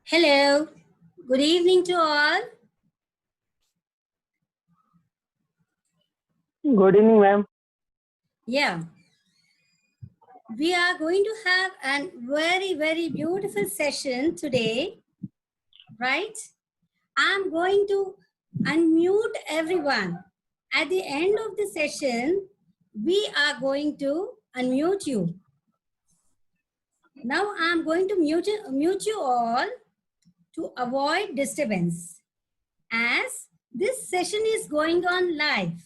Hello, good evening to all. Good evening, ma'am. Yeah, we are going to have a very beautiful session today, right? I'm going to unmute everyone. At the end of the session, we are going to unmute you. Now I'm going to mute you all to avoid disturbance, as this session is going on live.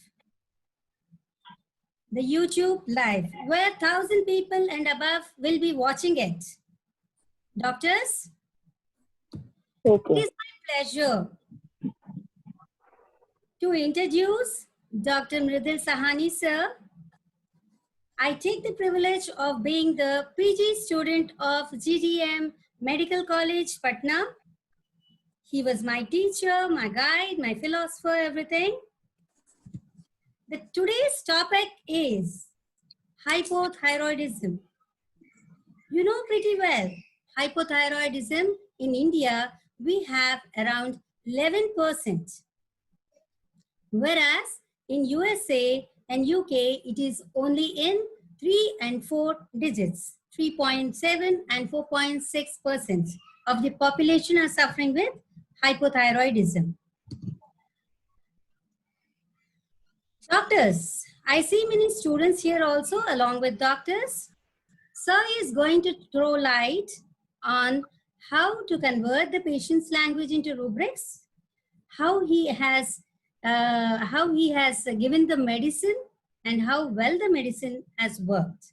The YouTube live, where 1,000 people and above will be watching it. Doctors, Okay. it is my pleasure to introduce Dr. Mridul Sahani, sir. I take the privilege of being the PG student of GDM Medical College, Patna. He was my teacher, my guide, my philosopher, everything. Today's topic is hypothyroidism. You know pretty well, hypothyroidism in India, we have around 11%. Whereas in USA and UK, it is only in 3 and 4 digits. 3.7 and 4.6% of the population are suffering with hypothyroidism. Doctors, I see many students here also along with doctors. Sir is going to throw light on how to convert the patient's language into rubrics, how he has given the medicine, and how well the medicine has worked.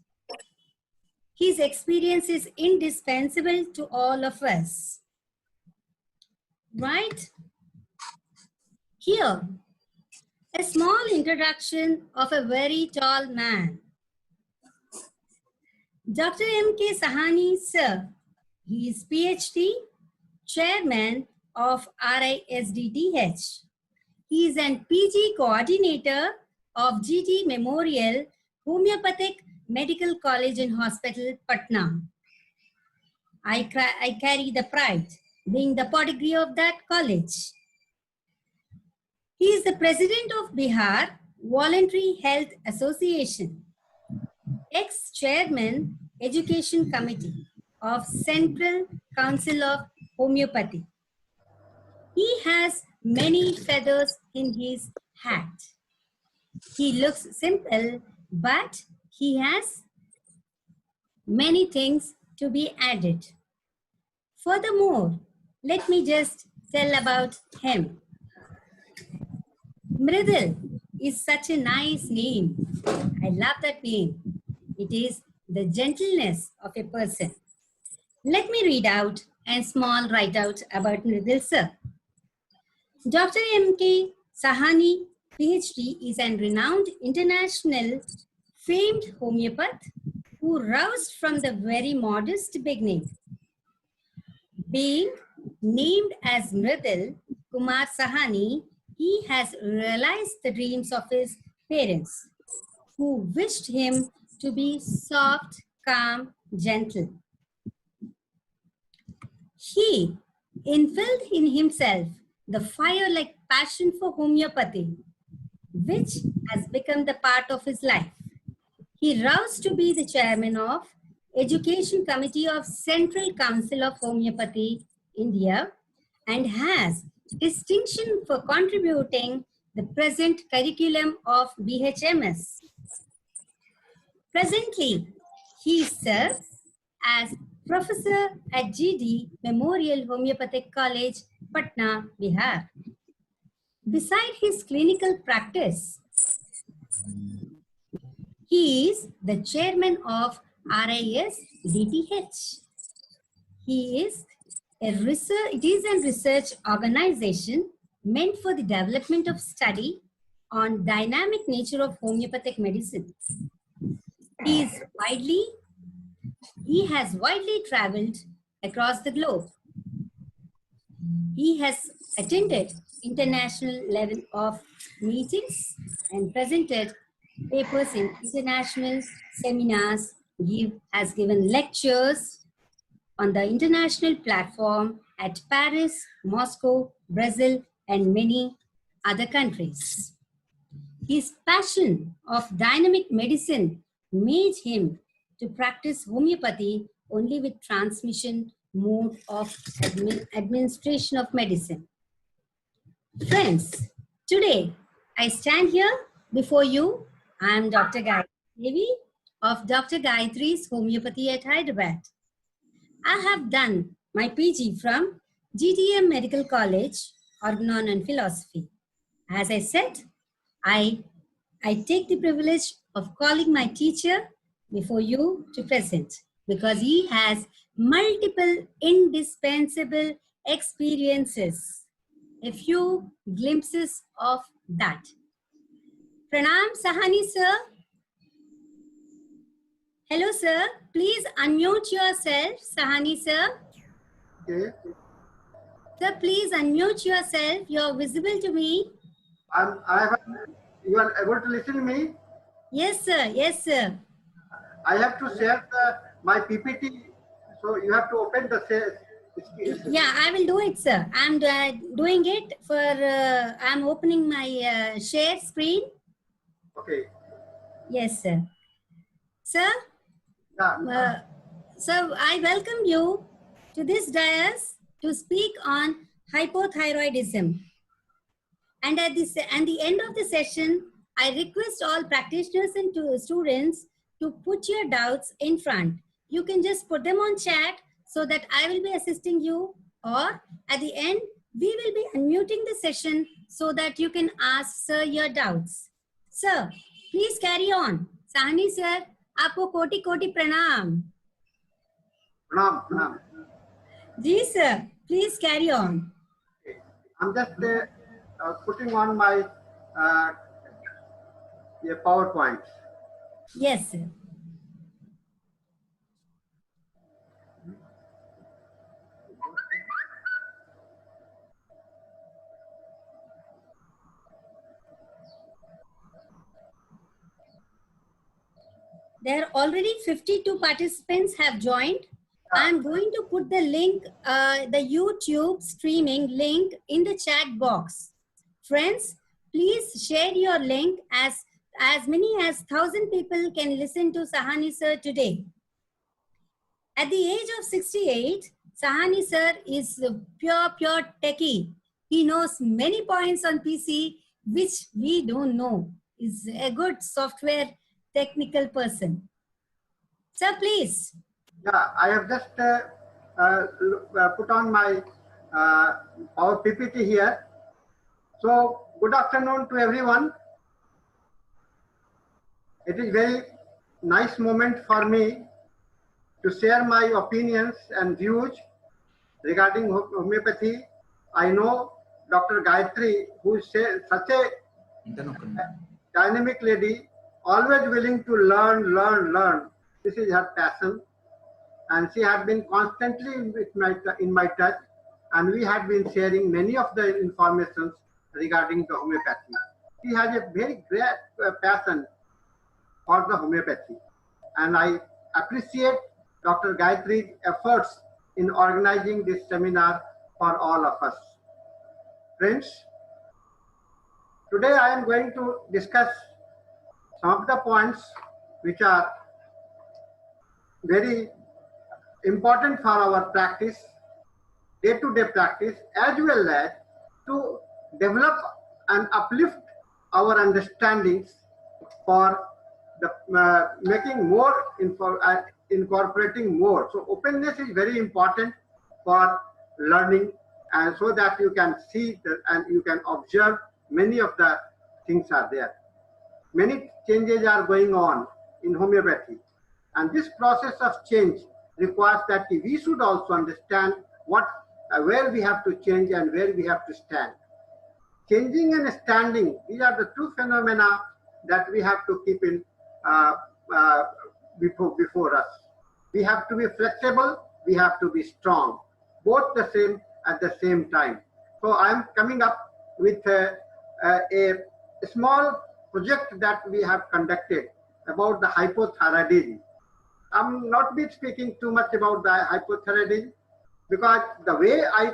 His experience is indispensable to all of us. Right? Here, a small introduction of a very tall man. Dr. M.K. Sahani, sir. He is PhD, chairman of RISDTH. He is an PG coordinator of GT Memorial Homeopathic Medical College and Hospital, Patna. I carry the pride being the pedigree of that college. He is the president of Bihar Voluntary Health Association, ex-chairman Education Committee of Central Council of Homeopathy. He has many feathers in his hat. He looks simple, but he has many things to be added. Furthermore, let me just tell about him. Mridul is such a nice name. I love that name. It is the gentleness of a person. Let me read out a small write-out about Mridul sir. Dr. M.K. Sahani, PhD, is a renowned international famed homeopath who roused from the very modest beginning. Being named as Mridul Kumar Sahani, he has realized the dreams of his parents, who wished him to be soft, calm, gentle. He infilled in himself the fire-like passion for homeopathy, which has become the part of his life. He rose to be the chairman of Education Committee of Central Council of Homeopathy, India, and has distinction for contributing the present curriculum of BHMS. Presently, he serves as professor at GD Memorial Homeopathic College, Patna, Bihar. Beside his clinical practice, he is the chairman of RISDTH. It is a research organization meant for the development of study on dynamic nature of homeopathic medicine. He has widely traveled across the globe. He has attended international level of meetings and presented papers in international seminars, has given lectures on the international platform at Paris, Moscow, Brazil, and many other countries. His passion of dynamic medicine made him to practice homeopathy only with transmission mode of administration of medicine. Friends, today I stand here before you. I am Dr. Gayatri Devi of Dr. Gayatri's Homeopathy at Hyderabad. I have done my PG from GTM Medical College, Organon and Philosophy. As I said, I take the privilege of calling my teacher before you to present because he has multiple indispensable experiences. A few glimpses of that. Pranam Sahani sir. Hello sir. Please unmute yourself, Sahani sir. Okay. Sir, please unmute yourself. You're visible to me. You are able to listen to me? Yes sir. Yes sir. I have to share my PPT, so you have to open the Yeah, I will do it, sir. I'm doing it for, I'm opening my share screen. Okay. Yes, sir. Sir, Yeah. so I welcome you to this dais to speak on hypothyroidism. And at the end of the session, I request all practitioners and students to put your doubts in front. You can just put them on chat so that I will be assisting you, or at the end, we will be unmuting the session so that you can ask sir your doubts. Sir, please carry on. Sahani sir, आपको कोटि कोटि प्रणाम. Pranam. Ji sir, please carry on. Okay. I'm just putting on my PowerPoint. Yes sir. There are already 52 participants have joined. I'm going to put the link, the YouTube streaming link in the chat box. Friends, please share your link as many as 1,000 people can listen to Sahani sir today. At the age of 68, Sahani sir is a pure techie. He knows many points on PC which we don't know. Is a good software technical person. Sir, please. Yeah, I have just put on my our PPT here. So, good afternoon to everyone. It is very nice moment for me to share my opinions and views regarding homeopathy. I know Dr. Gayatri, who is such a dynamic lady, always willing to learn. This is her passion, and she had been constantly in my touch, and we had been sharing many of the informations regarding the homeopathy. She has a very great passion for the homeopathy, and I appreciate Dr. Gayatri's efforts in organizing this seminar for all of us. Friends, today I am going to discuss some of the points which are very important for our practice, day-to-day practice, as well as to develop and uplift our understandings for the making more incorporating more. So openness is very important for learning, and so that you can see and you can observe many of the things are there. Many changes are going on in homeopathy, and this process of change requires that we should also understand where we have to change and where we have to stand. Changing and standing, these are the two phenomena that we have to keep in before us. We have to be flexible, we have to be strong, both the same at the same time. So I am coming up with a small project that we have conducted about the hypothyroidism. I'm not be speaking too much about the hypothyroidism because the way I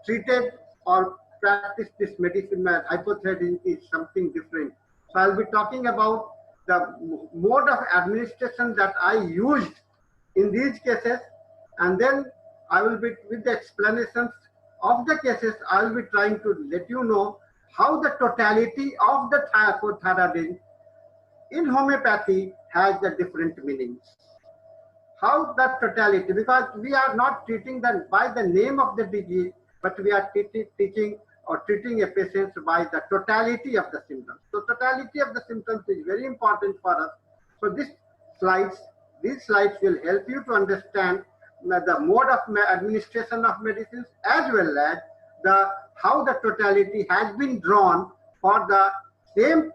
treated or practiced this medicine, hypothyroidism, is something different. So I'll be talking about the mode of administration that I used in these cases, and then I will be, with the explanations of the cases, I will be trying to let you know how the totality of the hypothyroidism in homeopathy has the different meanings. How that totality, because we are not treating them by the name of the disease, but we are teaching or treating a patient by the totality of the symptoms. So totality of the symptoms is very important for us. So these slides will help you to understand the mode of administration of medicines, as well as how the totality has been drawn for the same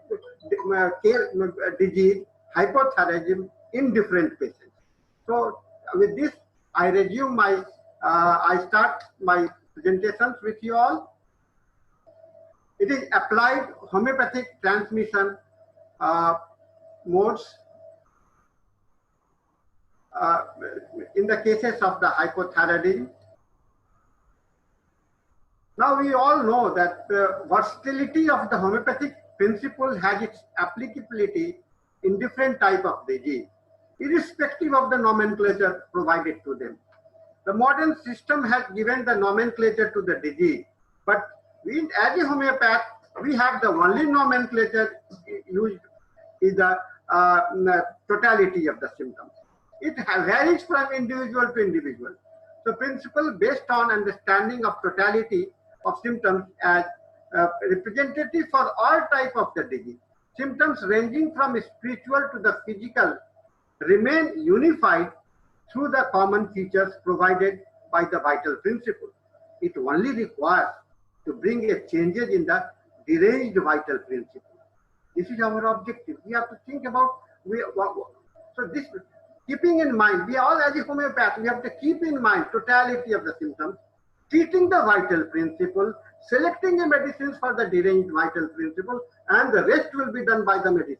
disease, hypothyroidism, in different patients. So with this, I resume my, I start my presentations with you all. It is applied homeopathic transmission modes in the cases of the hypothyroidism. Now we all know that the versatility of the homeopathic principle has its applicability in different type of disease, irrespective of the nomenclature provided to them. The modern system has given the nomenclature to the disease, but we, as a homeopath, we have the only nomenclature used is the totality of the symptoms. It varies from individual to individual. So principle based on understanding of totality of symptoms as representative for all type of the disease. Symptoms ranging from spiritual to the physical remain unified through the common features provided by the vital principle. It only requires to bring a changes in the deranged vital principle. This is our objective. We have to think about, so this, keeping in mind, we all as a homeopath, we have to keep in mind totality of the symptoms, treating the vital principle, selecting the medicines for the deranged vital principle, and the rest will be done by the medicine.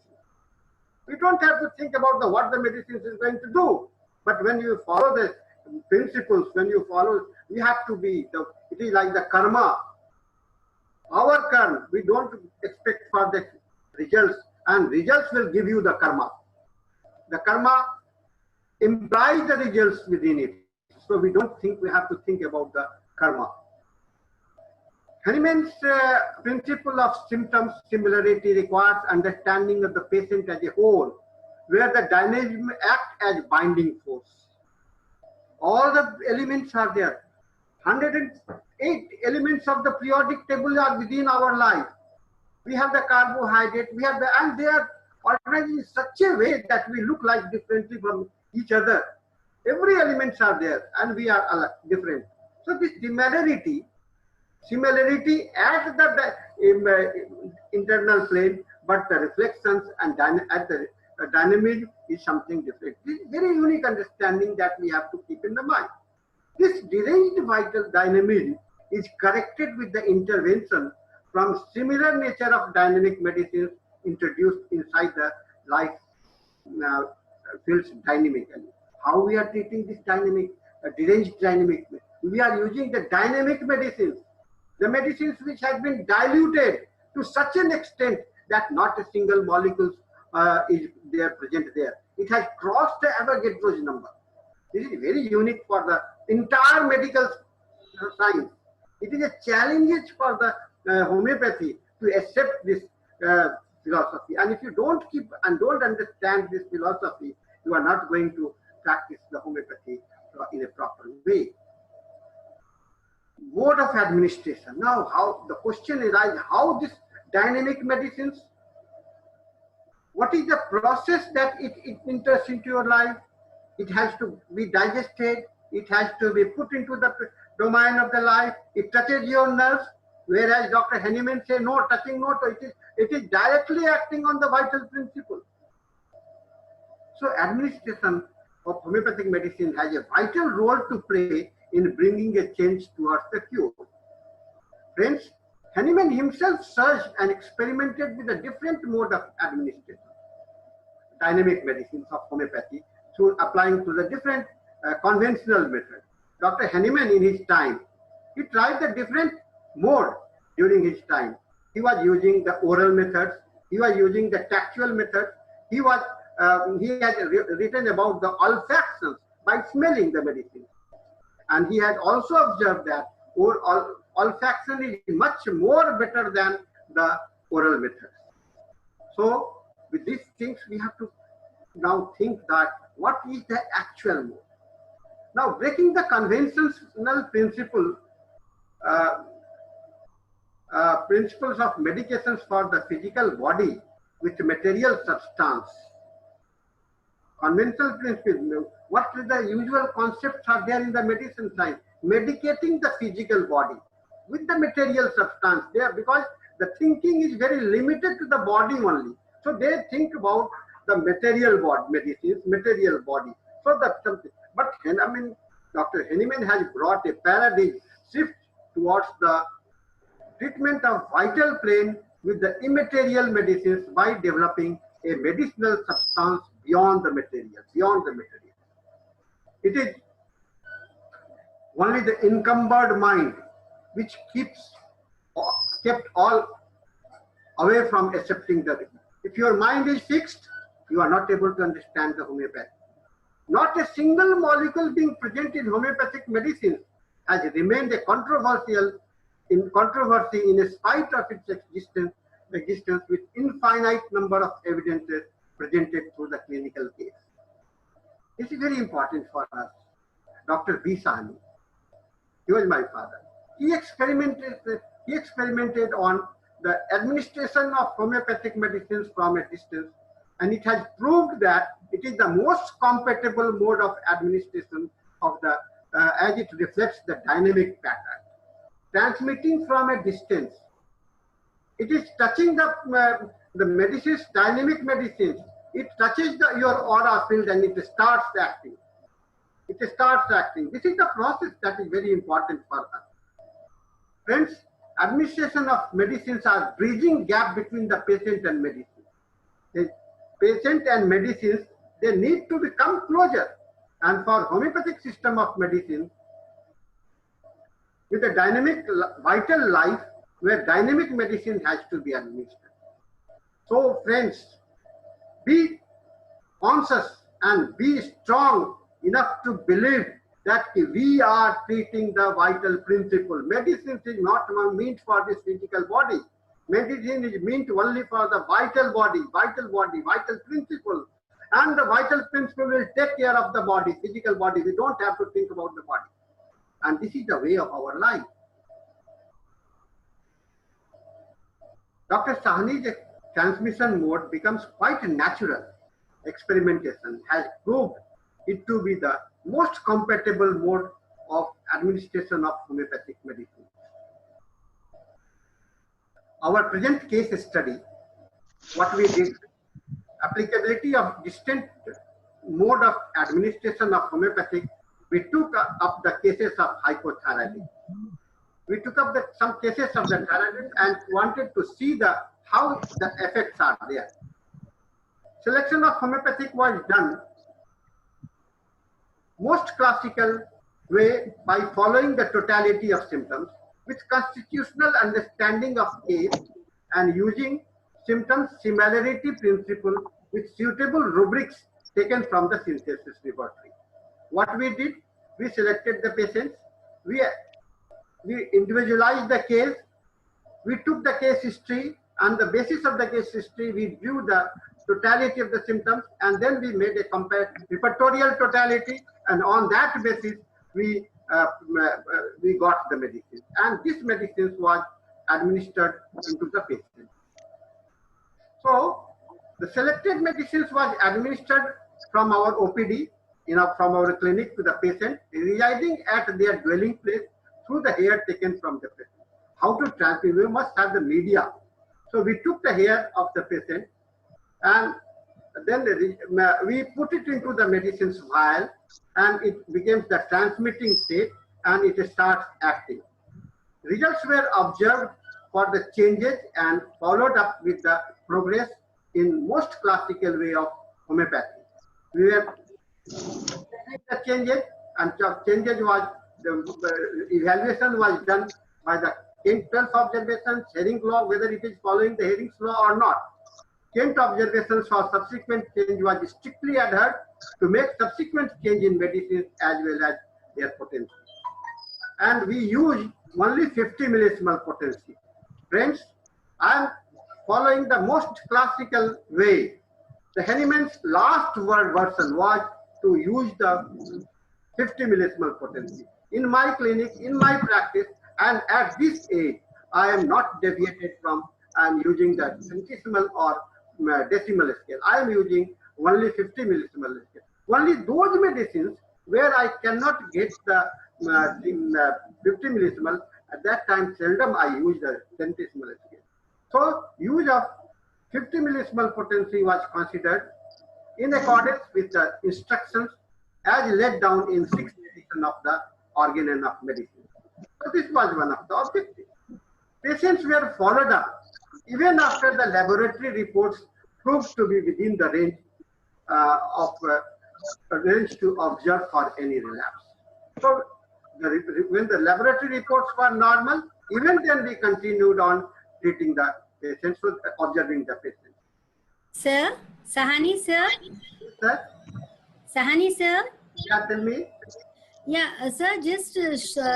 We don't have to think about what the medicine is going to do. But when you follow the principles, when you follow, we have to be, it is like the karma. Our karma, we don't expect for the results, and results will give you the karma. The karma implies the results within it. So we don't think we have to think about the karma. Hahnemann's principle of symptoms similarity requires understanding of the patient as a whole, where the dynamism acts as binding force. All the elements are there. 108 elements of the periodic table are within our life. We have the carbohydrate, we have the, and they are organized in such a way that we look like differently from each other. Every elements are there, and we are different. So this similarity at the internal plane, but the reflections and at the dynamism is something different. This is very unique understanding that we have to keep in the mind. This deranged vital dynamism is corrected with the intervention from similar nature of dynamic medicines introduced inside the life fields dynamically. How we are treating this dynamic, deranged dynamic? We are using the dynamic medicines, the medicines which have been diluted to such an extent that not a single molecule is there present there. It has crossed the Avogadro's number. This is very unique for the entire medical science. It is a challenge for the homeopathy to accept this philosophy. And if you don't keep and don't understand this philosophy, you are not going to practice the homeopathy in a proper way. Mode of administration. Now, how the question arises, how this dynamic medicines, what is the process that it enters into your life? It has to be digested. It has to be put into the domain of the life. It touches your nerves. Whereas Dr. Hahnemann says, no, touching no, it is directly acting on the vital principle. So administration of homeopathic medicine has a vital role to play in bringing a change towards the cure. Friends, Hahnemann himself searched and experimented with a different mode of administration, dynamic medicines of homeopathy, through applying to the different conventional methods. Dr. Hahnemann in his time, he tried the different mode during his time. He was using the oral methods, he was using the tactual methods, he had written about the olfactions by smelling the medicine. And he had also observed that olfaction is much more better than the oral methods. So with these things, we have to now think that what is the actual mode. Now, breaking the conventional principles of medications for the physical body with material substance. Conventional principles, what are the usual concepts are there in the medicine science? Medicating the physical body with the material substance there, because the thinking is very limited to the body only. So they think about the material body, medicines, material body. So that's something. But Dr. Hahnemann has brought a paradigm shift towards the treatment of vital plane with the immaterial medicines by developing a medicinal substance beyond the material, It is only the encumbered mind which kept all away from accepting the. If your mind is fixed, you are not able to understand the homeopathy. Not a single molecule being present in homeopathic medicine has remained a controversy in spite of its existence with infinite number of evidences presented through the clinical case. This is very important for us. Dr. B. Sahni, he was my father. He experimented on the administration of homeopathic medicines from a distance, and it has proved that it is the most compatible mode of administration of the as it reflects the dynamic pattern. Transmitting from a distance, it is touching the medicines, dynamic medicines. It touches your aura field and it starts acting. This is the process that is very important for us. Friends, administration of medicines are bridging gap between the patient and medicine. The patient and medicines, they need to become closer. And for homeopathic system of medicine, with a dynamic vital life, where dynamic medicine has to be administered. So friends, be conscious and be strong enough to believe that we are treating the vital principle. Medicine is not meant for this physical body. Medicine is meant only for the vital body, vital principle. And the vital principle will take care of the body, physical body. We don't have to think about the body. And this is the way of our life. Dr. Sahni's transmission mode becomes quite natural. Experimentation has proved it to be the most compatible mode of administration of homeopathic medicine. Our present case study, what we did, applicability of distant mode of administration of homeopathic, we took up the cases of hypothyroidism. We took up some cases of the thyroid and wanted to see how the effects are there. Selection of homeopathic was done most classical way by following the totality of symptoms with constitutional understanding of case and using symptom similarity principle with suitable rubrics taken from the synthesis laboratory. What we did, we selected the patients, we individualized the case, we took the case history, and the basis of the case history, we drew the totality of the symptoms, and then we made a repertorial totality, and on that basis, we got the medicine. And this medicine was administered into the patient. So, the selected medicines was administered from our OPD, from our clinic to the patient, residing at their dwelling place through the hair taken from the patient. How to transmit? We must have the media. So we took the hair of the patient and then we put it into the medicine's vial and it becomes the transmitting state. and it starts acting. Results were observed for the changes and followed up with the progress in most classical way of homeopathy. We were the changes, and changes was the evaluation was done by the 12th observation, Hering law, whether it is following the Hering's law or not. 10th observation saw subsequent change was strictly adhered to make subsequent change in medicine as well as their potency. And we use only 50 millisimal potency. Friends, I am following the most classical way. The Hahnemann's last version was to use the 50 millisimal potency. In my clinic, in my practice, and at this age, I am not deviated from, I am using the centesimal or decimal scale. I am using only 50 millisimal scale. Only those medicines where I cannot get the 50 millisimal, at that time seldom I use the centesimal scale. So use of 50 millisimal potency was considered in accordance with the instructions as laid down in 6th edition of the Organon of Medicine. So this was one of the objectives. Patients were followed up even after the laboratory reports proved to be within the range range to observe for any relapse. So when the laboratory reports were normal, even then we continued on treating the patients, observing the patients. Sir, Sahani sir. Sir? Sahani sir. Yeah, tell me. Yeah, sir, just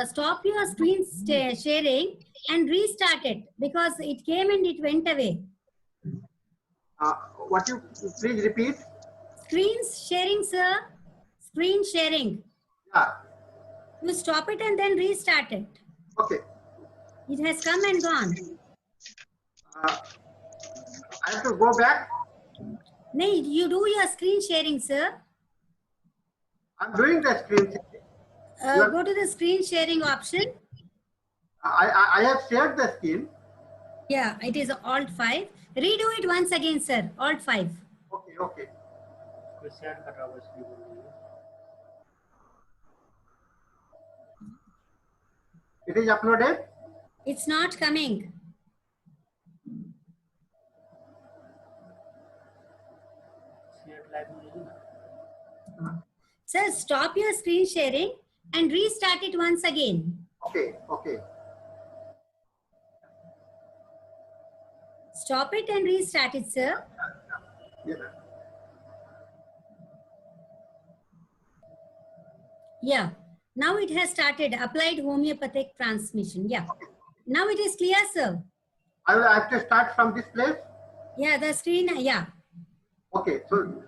stop your screen sharing and restart it because it came and it went away. What you please repeat? Screen sharing, sir. Screen sharing. Yeah. You stop it and then restart it. Okay. It has come and gone. I have to go back. No, you do your screen sharing, sir. I'm doing the screen sharing. Go to the screen sharing option. I have shared the screen. Yeah, it is Alt 5. Redo it once again, sir. Alt 5. Okay, okay. It is uploaded. It's not coming. Sir, stop your screen sharing and restart it once again. Okay, okay. Stop it and restart it, sir. Yeah. Yeah. Now it has started. Applied homeopathic transmission. Yeah. Now it is clear, sir. I will have to start from this place. Yeah, the screen. Yeah. Okay, so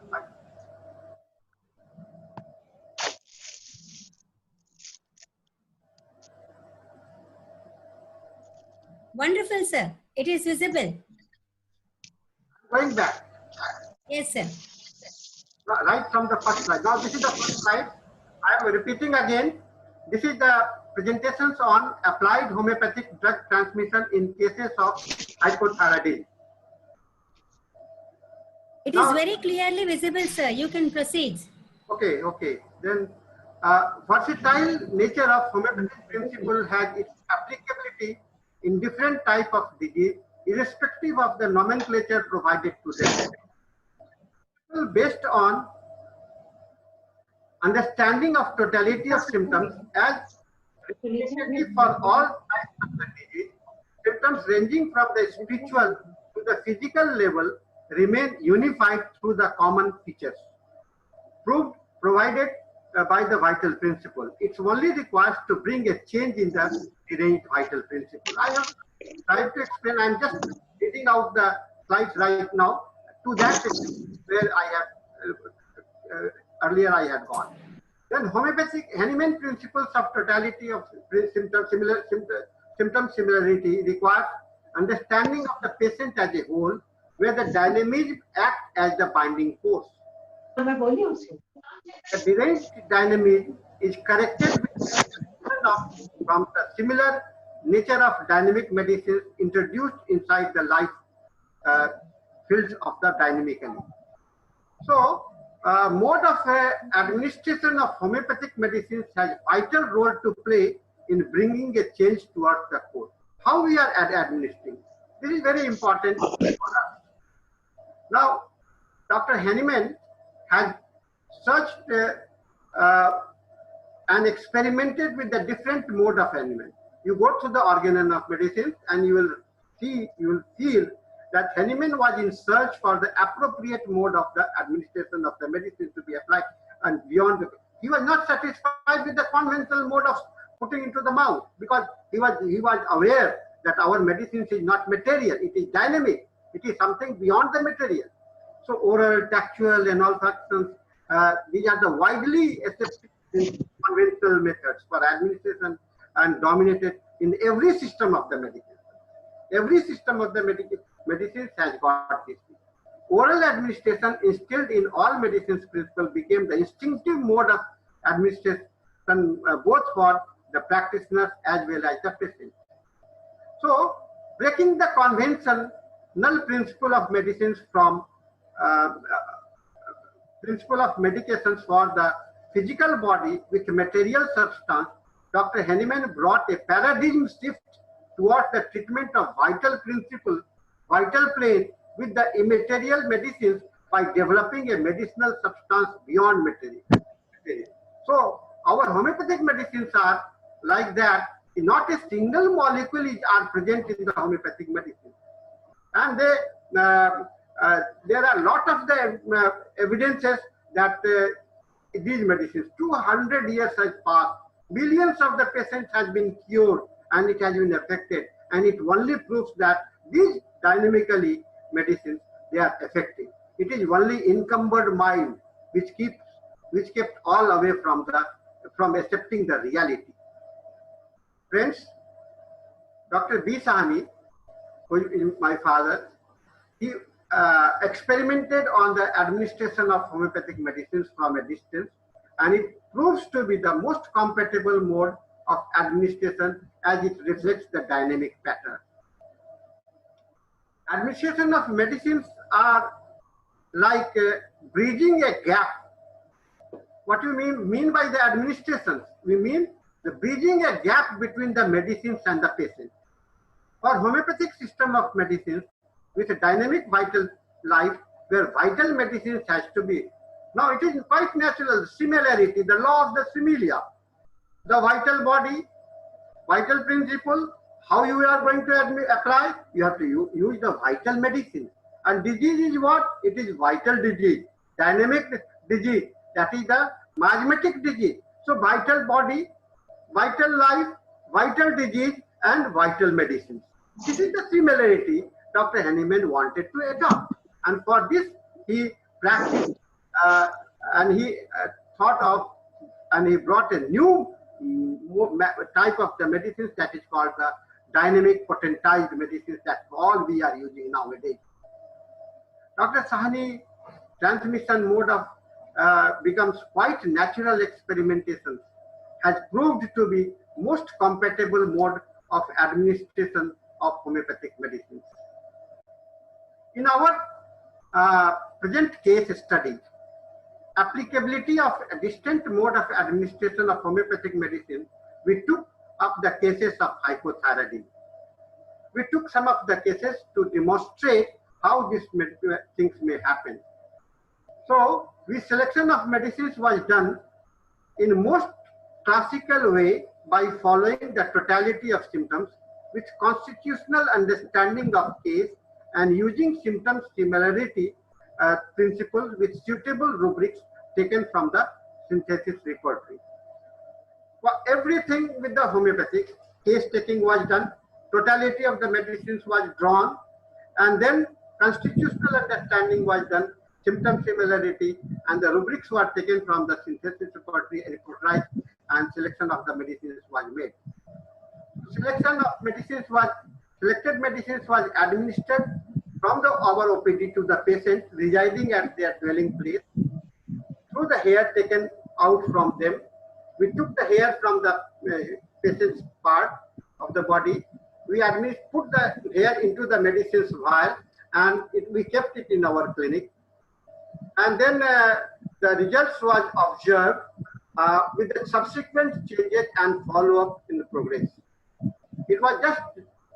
Wonderful, sir. It is visible. going back. Yes, sir. Right from the first slide. Now this is the first slide. I am repeating again. This is the presentations on applied homeopathic drug transmission in cases of hypothyroidism. It is very clearly visible, sir. You can proceed. Okay, okay. Then versatile nature of homeopathic principle has its applicability in different type of disease, irrespective of the nomenclature provided to them. Based on understanding of totality of symptoms as representative for all types of the disease, symptoms ranging from the spiritual to the physical level remain unified through the common features provided by the vital principle. It only requires to bring a change in the deranged vital principle. I have tried to explain. I am just reading out the slides right now to that where I have earlier I had gone. Then homeopathic Hahnemann principles of totality of symptom similarity requires understanding of the patient as a whole, where the dynamism acts as the binding force. The deranged dynamism is corrected from the similar nature of dynamic medicines introduced inside the life fields of the dynamic element. So mode of administration of homeopathic medicines has vital role to play in bringing a change towards the course. How we are administering. This is very important for us. Now, Dr. Henneman has searched and experimented with the different mode of animal. You go through the organon of medicine and you will feel that Henneman was in search for the appropriate mode of the administration of the medicine to be applied, and beyond. He was not satisfied with the conventional mode of putting into the mouth, because he was aware that our medicine is not material, it is dynamic, it is something beyond the material. So oral, tactual, and all such these are the widely accepted conventional methods for administration and dominated in every system of the medicine. Every system of the medicines has got this. Oral administration instilled in all medicines principle became the instinctive mode of administration both for the practitioners as well as the patient. So, breaking the conventional principle of medicines from principle of medications for the physical body with material substance, Dr. Henneman brought a paradigm shift towards the treatment of vital plane with the immaterial medicines by developing a medicinal substance beyond material. So our homeopathic medicines are like that. Not a single molecule are present in the homeopathic medicine, and there are a lot of the evidences that these medicines, 200 years has passed, millions of the patients has been cured and it has been affected, and it only proves that these dynamically medicines, they are effective. It is only encumbered mind which kept all away from accepting the reality. Friends, Dr. B. Sahni, who is my father, he experimented on the administration of homeopathic medicines from a distance, and it proves to be the most compatible mode of administration as it reflects the dynamic pattern. Administration of medicines are like bridging a gap. What do you mean by the administration? We mean the bridging a gap between the medicines and the patient. For homeopathic system of medicines with a dynamic vital life where vital medicines has to be. Now it is quite natural, similarity, the law of the similia. The vital body, vital principle, how you are going to apply, you have to use the vital medicine. And disease is what? It is vital disease, dynamic disease, that is the miasmatic disease. So vital body, vital life, vital disease, and vital medicines. This is the similarity Dr. Henneman wanted to adopt. And for this, he practiced and he thought of, and he brought a new type of the medicines that is called the dynamic potentized medicines that all we are using nowadays. Dr. Sahni transmission mode of becomes quite natural experimentation, has proved to be most compatible mode of administration of homeopathic medicines. In our present case study, applicability of a distant mode of administration of homeopathic medicine, we took up the cases of hypothyroidism. We took some of the cases to demonstrate how these things may happen. So, the selection of medicines was done in most classical way by following the totality of symptoms with constitutional understanding of case and using symptom similarity principles with suitable rubrics taken from the synthesis repertory. For everything with the homeopathic, case taking was done, totality of the medicines was drawn, and then constitutional understanding was done, symptom similarity, and the rubrics were taken from the synthesis repertory, and selection of the medicines was made. Selection of medicines was, selected medicines was administered from our OPD to the patient residing at their dwelling place through the hair taken out from them. We took the hair from the patient's part of the body. We put the hair into the medicines vial, and we kept it in our clinic. And then the results was observed with the subsequent changes and follow-up in the progress. It was just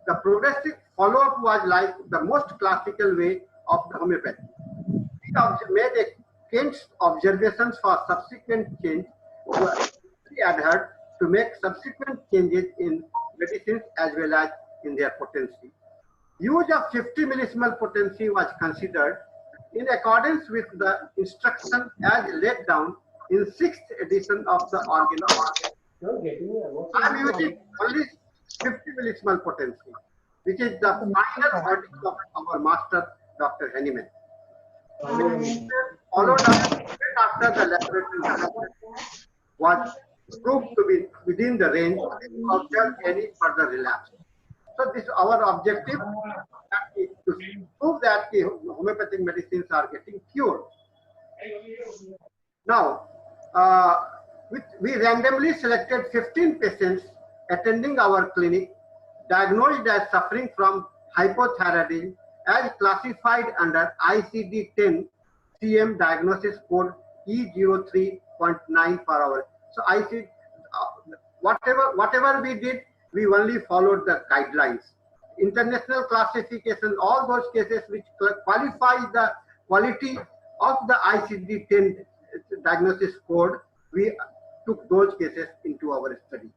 the progressive follow-up was like the most classical way of the homeopathy. We made a Kent's observations for subsequent change were adhered to make subsequent changes in medicines as well as in their potency. Use of 50 millismol potency was considered in accordance with the instruction as laid down in 6th edition of the organ. I am using only 50 millismol potency, which is the final verdict of our master, Dr. Henneman. Followed up after the laboratory was proved to be within the range without any further relapse. So this our objective is to prove that the homeopathic medicines are getting cured. Now, we randomly selected 15 patients attending our clinic diagnosed as suffering from hypothyroidism as classified under ICD-10 CM diagnosis code E03.9 per hour. So I see whatever we did, we only followed the guidelines. International classification, all those cases which qualify the quality of the ICD-10 diagnosis code, we took those cases into our study.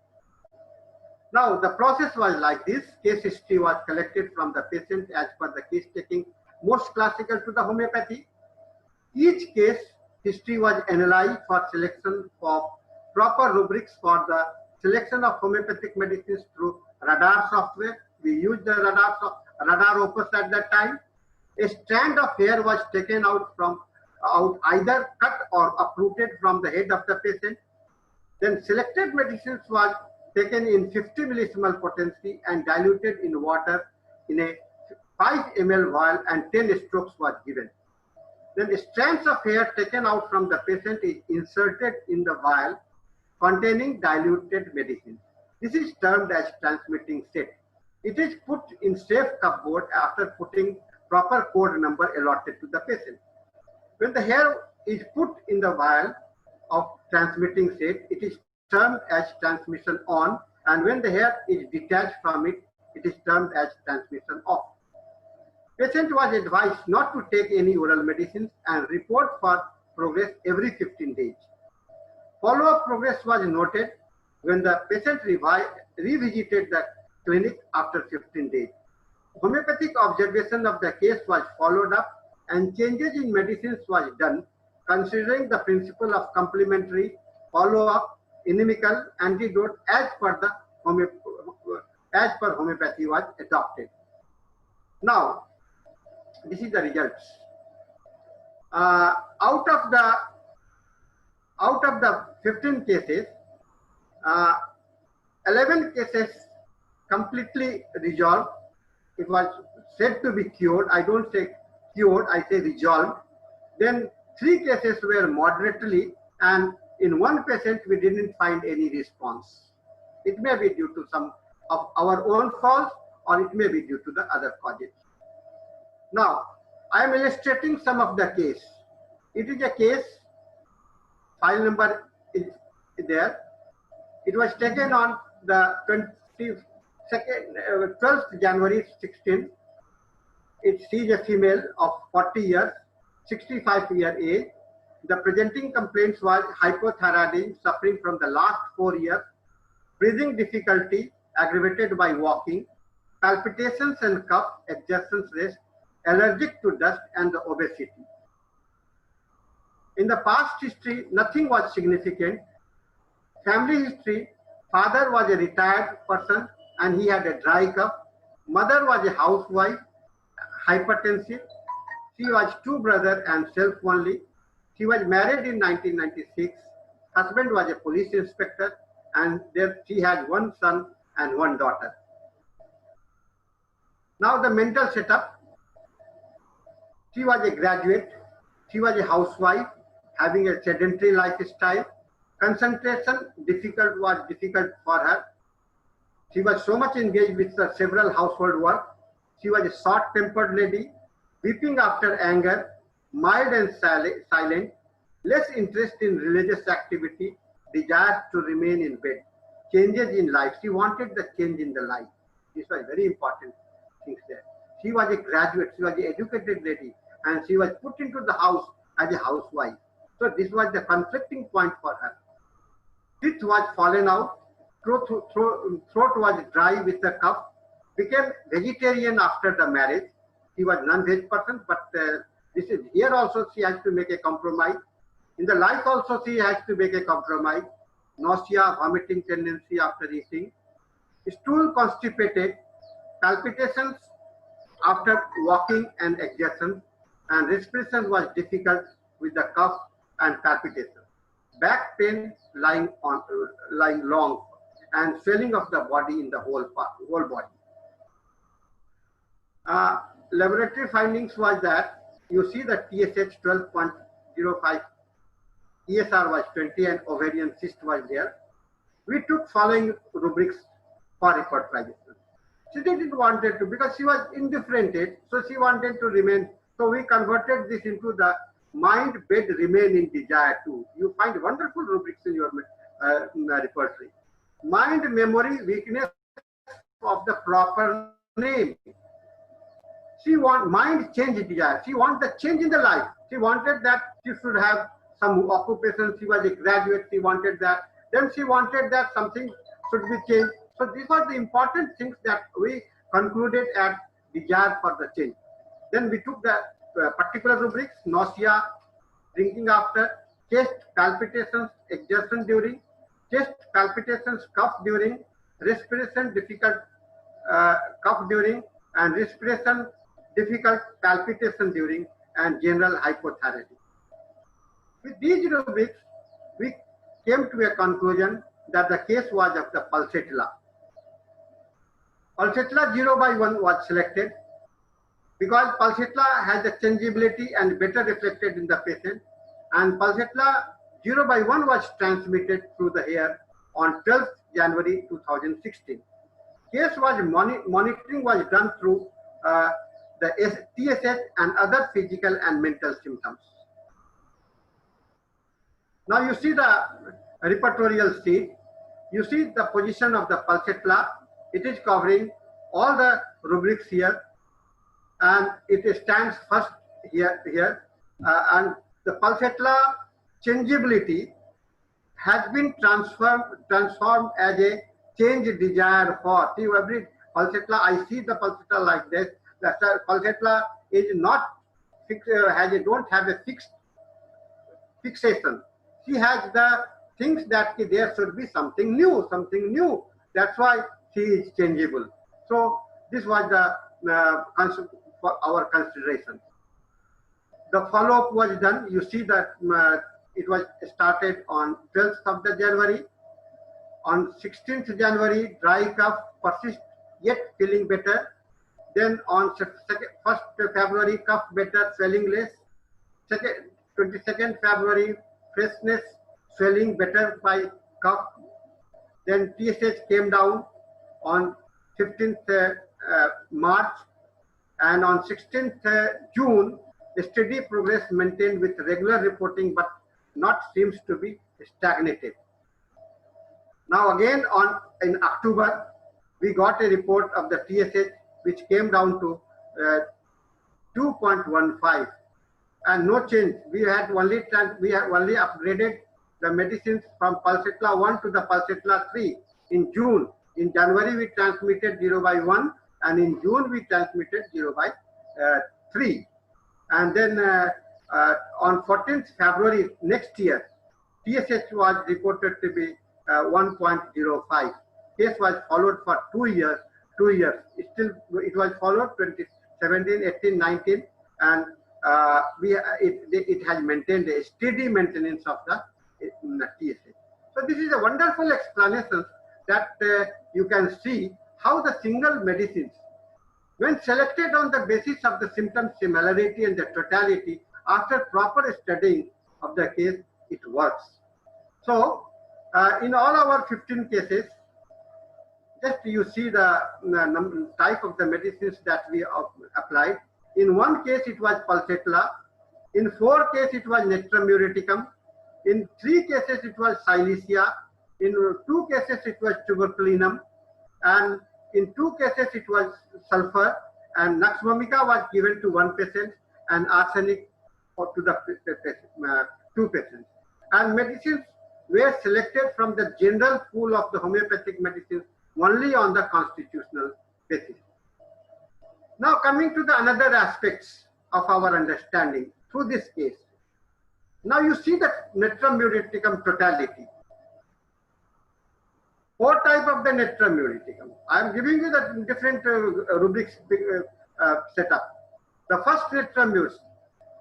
Now, the process was like this. Case history was collected from the patient as per the case taking most classical to the homeopathy. Each case history was analyzed for selection of proper rubrics for the selection of homeopathic medicines through radar software. We used the radar opus at that time. A strand of hair was taken out either cut or uprooted from the head of the patient. Then selected medicines was taken in 50 millismol potency and diluted in water in a 5 ml vial, and 10 strokes was given. Then strands of hair taken out from the patient is inserted in the vial containing diluted medicine. This is termed as transmitting set. It is put in safe cupboard after putting proper code number allotted to the patient. When the hair is put in the vial of transmitting set, it is termed as transmission on, and when the hair is detached from it, it is termed as transmission off. Patient was advised not to take any oral medicines and report for progress every 15 days. Follow-up progress was noted when the patient revisited the clinic after 15 days. Homeopathic observation of the case was followed up and changes in medicines was done considering the principle of complementary follow-up inimical antidote as per homeopathy was adopted. Now, this is the results. Out of the 15 cases, 11 cases completely resolved. It was said to be cured. I don't say cured, I say resolved. Then 3 cases were moderately, and in 1 patient we didn't find any response. It may be due to some of our own faults, or it may be due to the other causes. Now, I am illustrating some of the case. It is a case, file number is there. It was taken on the 12th January 16. She is a female of 40 years, 65-year age. The presenting complaints was hypothyroidism suffering from the last 4 years, breathing difficulty aggravated by walking, palpitations and cough, exertion rest, allergic to dust, and the obesity. In the past history, nothing was significant. Family history, father was a retired person and he had a dry cough. Mother was a housewife, hypertensive. She was 2 brothers and self only. She was married in 1996. Husband was a police inspector, and there she had 1 son and 1 daughter. Now the mental setup. She was a graduate. She was a housewife having a sedentary lifestyle. Concentration was difficult for her. She was so much engaged with several household work. She was a short-tempered lady, weeping after anger, mild and silent, less interest in religious activity, desire to remain in bed, changes in life. She wanted the change in the life. This was very important things there. She was a graduate, she was an educated lady, and she was put into the house as a housewife. So this was the conflicting point for her. Teeth was fallen out, throat was dry with the cough, became vegetarian after the marriage. He was non-veg person, but this is here also she has to make a compromise. In the life also she has to make a compromise. Nausea, vomiting tendency after eating, stool constipated, palpitations after walking and exertion, and respiration was difficult with the cough and palpitation. Back pain lying long, and swelling of the body in the whole body. Laboratory findings was that you see the TSH 12.05, ESR was 20, and ovarian cyst was there. We took following rubrics for repertorization. She didn't want it to, because she was indifferented, so she wanted to remain. So we converted this into the mind, bed, remain in desire too. You find wonderful rubrics in your repertory. Mind, memory, weakness of the proper name. She want mind, change, desire. She want the change in the life. She wanted that she should have some occupation. She was a graduate. She wanted that. Then she wanted that something should be changed. So these are the important things that we concluded at desire for the change. Then we took the particular rubrics: nausea, drinking after, chest palpitations, exertion during, chest palpitations, cough during, respiration difficult, cough during, and respiration difficult, palpitation during, and general hypothyroidism. With these rubrics, we came to a conclusion that the case was of the pulsatilla. Pulsatilla 0/1 was selected because pulsatilla has the changeability and better reflected in the patient, and pulsatilla 0/1 was transmitted through the hair on 12th January 2016. Case was monitoring was done through the TSH and other physical and mental symptoms. Now you see the repertorial sheet. You see the position of the pulsatilla. It is covering all the rubrics here, and it stands first here. And the pulsatilla changeability has been transformed as a change desire for. See, every pulsatilla, I see the pulsatilla like this. The pulsatilla is not fixed, don't have a fixed fixation. She has the things that there should be something new. That's why she is changeable. So this was the for our consideration. The follow-up was done. You see that it was started on 12th of the January. On 16th January, dry cough persists, yet feeling better. Then on 1st February, cough better, swelling less. 22nd February, freshness, swelling better by cough. Then TSH came down on 15th March, and on 16th June, steady progress maintained with regular reporting, but not seems to be stagnated. Now again in October, we got a report of the TSH which came down to 2.15, and no change. We have only upgraded the medicines from pulsatilla 1 to the pulsatilla 3 in June. In January we transmitted 0/1, and in June we transmitted 0/3. And then on 14th February next year, TSH was reported to be 1.05. Case was followed for 2 years. Still, it was followed 2017, 18, 19, and it has maintained a steady maintenance of the TSH. So this is a wonderful explanation that you can see how the single medicines, when selected on the basis of the symptom similarity and the totality, after proper studying of the case, it works. So in all our 15 cases, just you see the type of the medicines that we applied. In one case, it was pulsatilla. In 4 cases, it was Nectrum muriaticum. In 3 cases, it was silicea. In 2 cases, it was tuberculinum. And in 2 cases, it was sulfur. And nux vomica was given to 1 patient and arsenic to the 2 patients. And medicines were selected from the general pool of the homeopathic medicines only on the constitutional basis. Now coming to the another aspects of our understanding through this case. Now you see the Natrum muriaticum totality. 4 types of the Natrum muriaticum. I am giving you the different rubrics setup. The first Natrum muriaticum,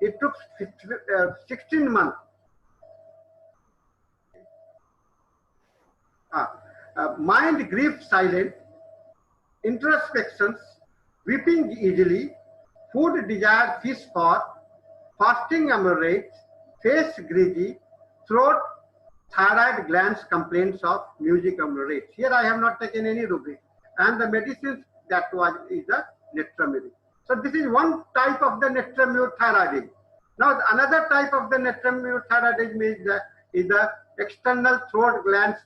it took 16 months. Mind grief silent, introspections, weeping easily, food desire fish for, fasting amorate, face greasy, throat, thyroid glands complaints of music amorate. Here I have not taken any rubric. And the medicines that is the Natrum. So this is one type of the Natrum thyroidism. Now another type of the Natrum thyroidism is the external throat glands,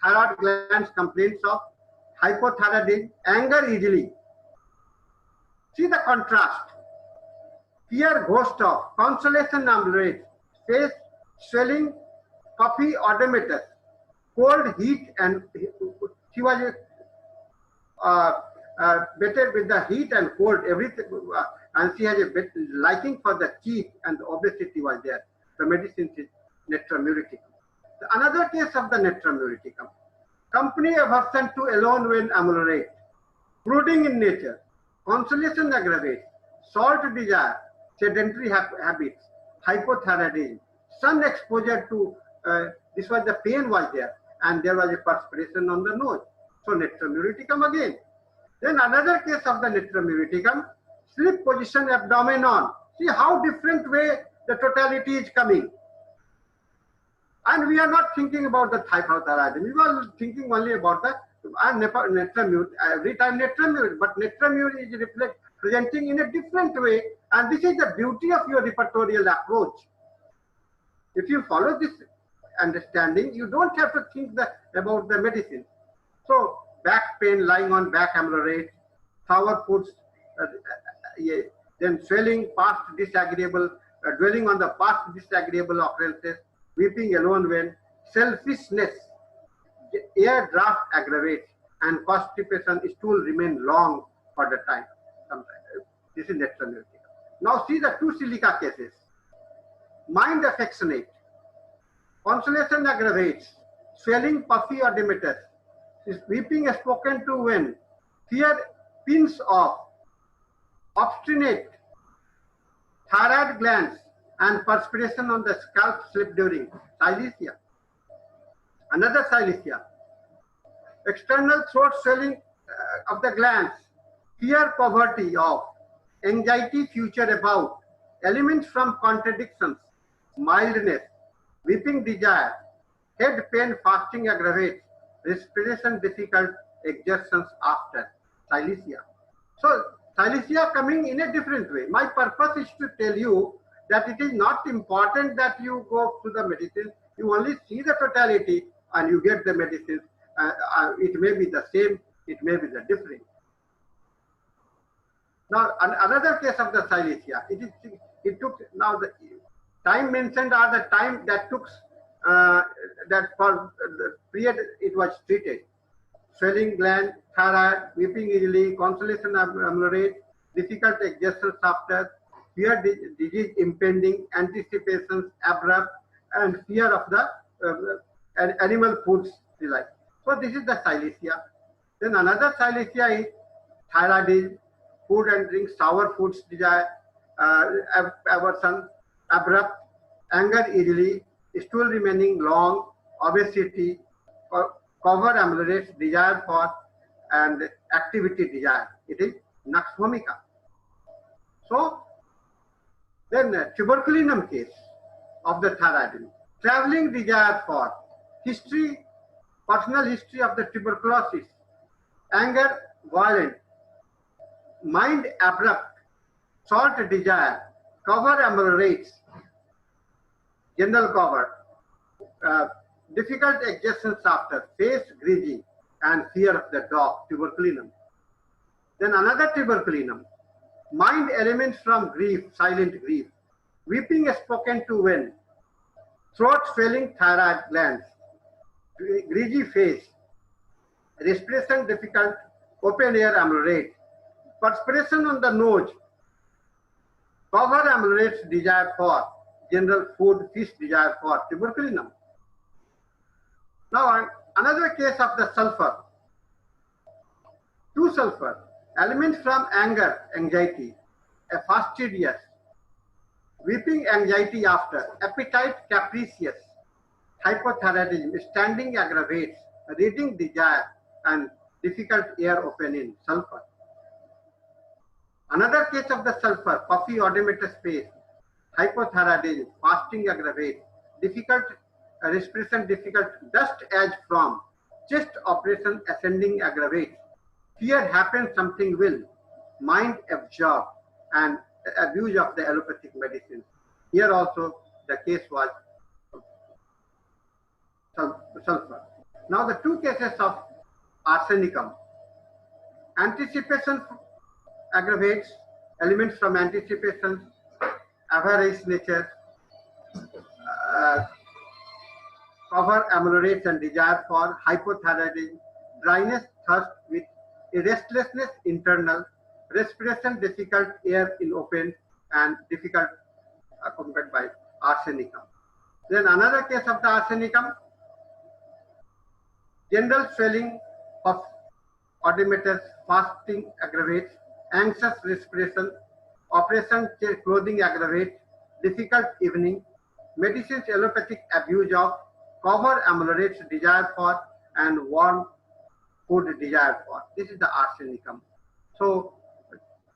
thyroid glands complaints of hypothyroidism, anger easily. See the contrast. Fear ghost of, consolation amulets, face swelling, puffy odometer, cold heat, and she was better with the heat and cold, everything, and she has a liking for the cheek, and the obesity was there. The medicine is Natrum muriaticum. Another case of the Natrum muriaticum, company aversion to alone when ameliorate, brooding in nature, consolation aggravate, salt desire, sedentary habits, hypothyroidism, sun exposure to, this was the pain was there, and there was a perspiration on the nose. So Natrum muriaticum again. Then another case of the Natrum muriaticum, sleep position abdomen on. See how different way the totality is coming. And we are not thinking about the hypothyroidism. We are thinking only about the Natrum, every time Natrum, but Natrum is presenting in a different way, and this is the beauty of your repertorial approach. If you follow this understanding, you don't have to think about the medicine. So back pain, lying on back ameliorate, sour foods, then swelling, past disagreeable, dwelling on the past disagreeable occurrences, weeping alone when, selfishness, air draft aggravates, and constipation, stool remain long for the time. Sometimes. This is Natrum muriaticum. Now see the 2 silica cases. Mind affectionate, consolation aggravates, swelling puffy odometer, weeping spoken to when, fear pins off, obstinate, thyroid glands, and perspiration on the scalp slip during, silicea. Another silicea, external throat swelling of the glands, fear poverty of, anxiety future about, elements from contradictions, mildness, weeping desire, head pain fasting aggravates, respiration difficult, exertions after, silicea. So silicea coming in a different way. My purpose is to tell you that it is not important that you go to the medicine. You only see the totality and you get the medicine. It may be the same, it may be the different. Now another case of the silicea, it took, now the time mentioned are the time that took, that for the period it was treated. Swelling gland, thyroid, weeping easily, consolation ameliorate, difficult exertions after, fear disease impending, anticipations abrupt, and fear of the animal foods like. So this is the silicea. Then another silicea is thyroidism, food and drink, sour foods desire, aversion, abrupt, anger easily, stool remaining long, obesity, cover ameliorates, desire for, and activity desire. It is nux vomica. So then tuberculinum case of the thyroidism, traveling desire for, history, personal history of the tuberculosis, anger violent, mind abrupt, salt desire, cover ameliorates, general cover, difficult exertions after, face greasy, and fear of the dog, tuberculinum. Then another tuberculinum, mind elements from grief, silent grief, weeping spoken to when, throat swelling, thyroid glands, greasy face, respiration difficult, open air amylorate, perspiration on the nose, cover amylorates desire for, general food, fish desire for, tuberculinum. Now another case of the sulfur, 2 sulfur, elements from anger, anxiety, a fastidious, weeping anxiety after, appetite capricious, hypothyroidism, standing aggravates, reading desire, and difficult air opening, sulfur. Another case of the sulfur, puffy odometer space, hypothyroidism, fasting aggravates, difficult respiration difficult, dust as from, chest operation ascending aggravates, fear happens something will, mind absorb, and abuse of the allopathic medicine. Here also the case was sulfur. Now the 2 cases of arsenicum. Anticipation aggravates, elements from anticipation, avarice nature, cover amylorates and desire for, hypothyroidism, dryness, thirst with a restlessness internal, respiration difficult, air in open, and difficult accompanied by arsenicum. Then another case of the arsenicum, general swelling of odometers, fasting aggravates, anxious respiration, operation clothing aggravates, difficult evening, medicines allopathic abuse of, cover amylorates desire for, and warm food desire for. This is the arsenicum. So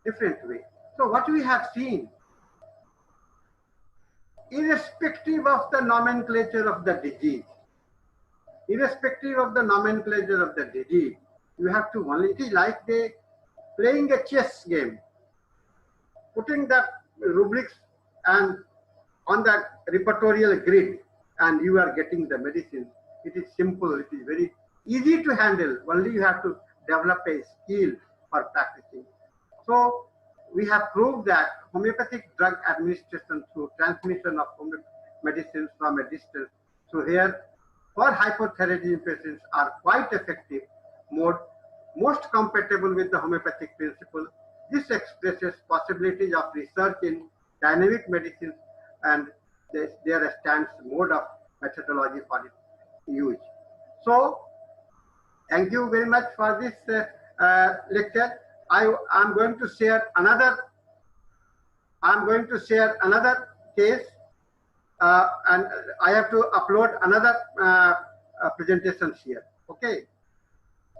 different way. So what we have seen, irrespective of the nomenclature of the disease, irrespective of the nomenclature of the disease, you have to only, it is like playing a chess game, putting the rubrics and on the repertorial grid, and you are getting the medicine. It is simple, it is very easy to handle, only you have to develop a skill for practicing. So we have proved that homeopathic drug administration through transmission of medicines from a distance, so here for hypothyroidism patients are quite effective, most compatible with the homeopathic principle. This expresses possibilities of research in dynamic medicine, and there stands mode of methodology for its use. So thank you very much for this lecture. I am going to share another case, and I have to upload another presentation here. Okay,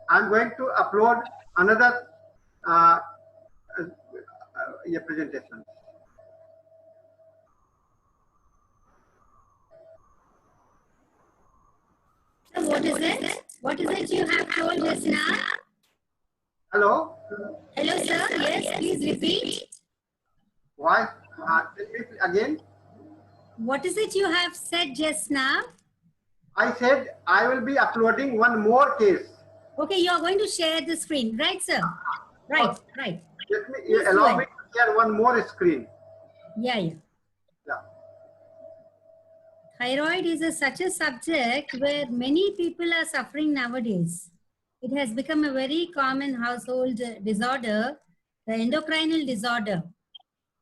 I'm going to upload another presentation. So what is it? What is it you have told just now? Hello? Hello, sir. Yes, please repeat. Why? Again? What is it you have said just now? I said I will be uploading one more case. Okay, you are going to share the screen, right, sir? Right, right. Let me Please allow me to share one more screen. Yeah. Yeah. Thyroid is such a subject where many people are suffering nowadays. It has become a very common household disorder, the endocrinal disorder.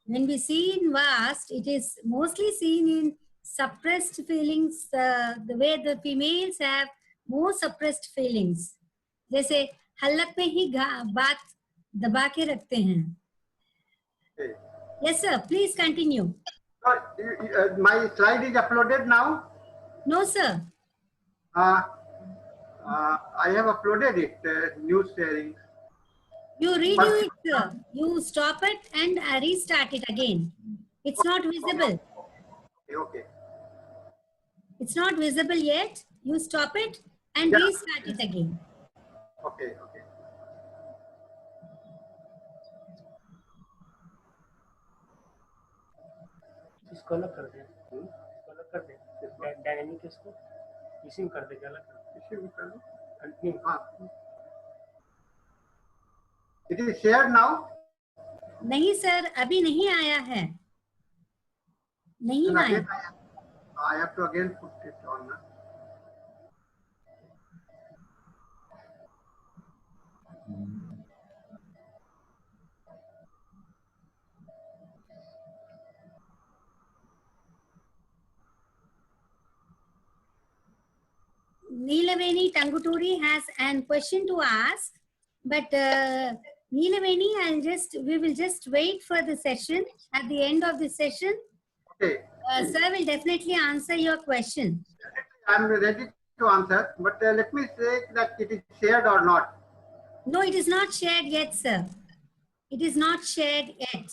When we see in vast, it is mostly seen in suppressed feelings, the way the females have more suppressed feelings. जैसे हलक में ही बात दबा के रखते हैं. Okay. Yes, sir. Please continue. My slide is uploaded now. No, sir. I have uploaded it. News sharing. You redo it, sir. You stop it and restart it again. It's not visible. Okay. It's not visible yet. You stop it and restart it again. Okay. इसको अलग कर दे. Dynamic इसको इसी में कर दे, क्या इसी में कर दो। कंटिन्यू। हाँ, it is shared now. नहीं सर, अभी नहीं आया है, नहीं And आया। again, I have to again put it on. Neelaveni Tanguturi has a question to ask, but Neelaveni, we will just wait for the session. At the end of the session, Okay, sir will definitely answer your question. I am ready to answer, but let me say that it is shared or not. No, it is not shared yet, sir. It is not shared yet.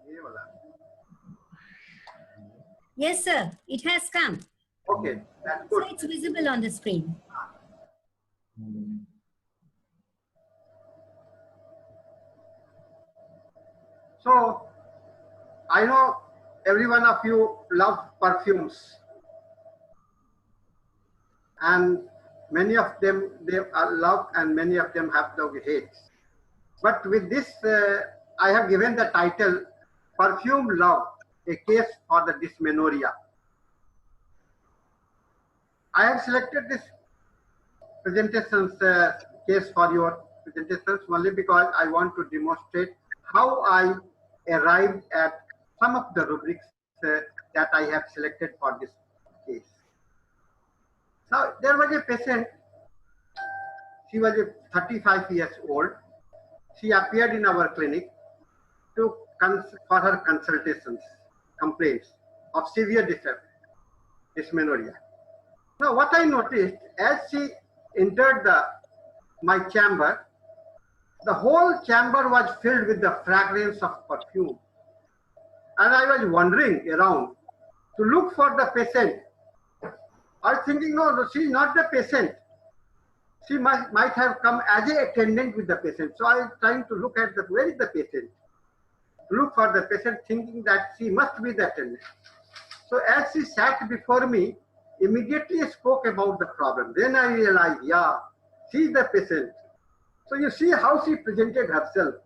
ये वाला. Yes, sir. It has come. Okay, that's So good. it's visible on the screen. So, I know every one of you love perfumes, and many of them they are love, and many of them have the hates. But with this, I have given the title "Perfume Love: A Case for the Dysmenorrhea." I have selected this presentations case for your presentations only because I want to demonstrate how I arrived at some of the rubrics that I have selected for this case. Now, there was a patient. She was 35 years old. She appeared in our clinic for her consultations, complaints of severe dysmenorrhea. Now, what I noticed as she entered my chamber, the whole chamber was filled with the fragrance of perfume. And I was wandering around to look for the patient. I was thinking, no, she's not the patient. She might have come as an attendant with the patient. So I was trying to look at where is the patient? Look for the patient, thinking that she must be the attendant. So as she sat before me, immediately spoke about the problem. Then I realized, yeah, she's the patient. So you see how she presented herself.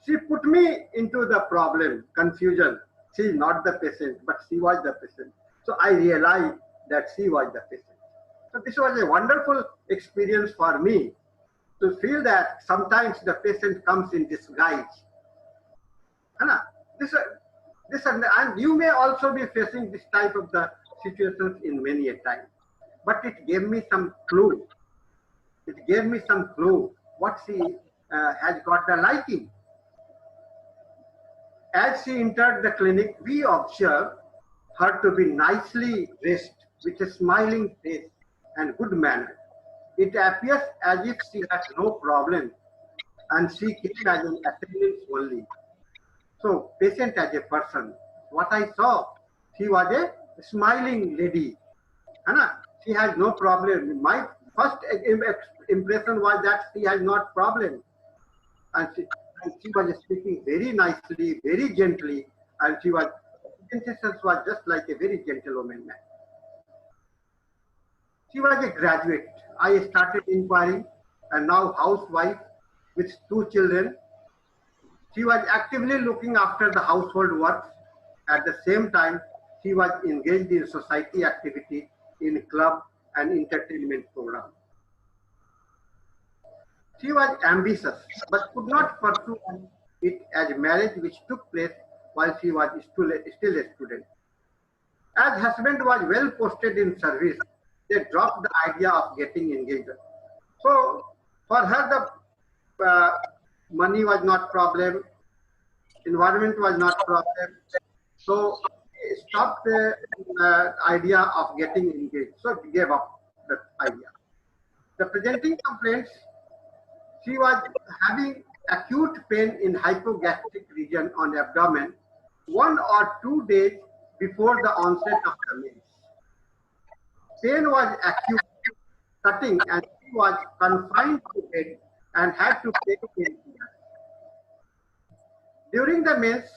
She put me into the problem, confusion. She is not the patient, but she was the patient. So I realized that she was the patient. So this was a wonderful experience for me to feel that sometimes the patient comes in disguise. And you may also be facing this type of the situations in many a time. But it gave me some clue. It gave me some clue what she has got the liking. As she entered the clinic, we observed her to be nicely dressed with a smiling face and good manner. It appears as if she has no problem and she came as an attendant only. So, patient as a person, what I saw, she was a smiling lady. She has no problem. My first impression was that she has not problem. And she was speaking very nicely, very gently, and she was, presentation was just like a very gentlewoman. She was a graduate. I started inquiring, and now housewife with 2 children. She was actively looking after the household works. At the same time, she was engaged in society activity, in club and entertainment program. She was ambitious, but could not pursue it as marriage, which took place while she was still a student. As husband was well posted in service, they dropped the idea of getting engaged. So for her, the money was not problem, environment was not problem. So they stopped the idea of getting engaged. So they gave up that idea. The presenting complaints, she was having acute pain in hypogastric region on abdomen 1 or 2 days before the onset of the mens. Pain was acute, cutting, and she was confined to bed and had to take painkillers. During the mens,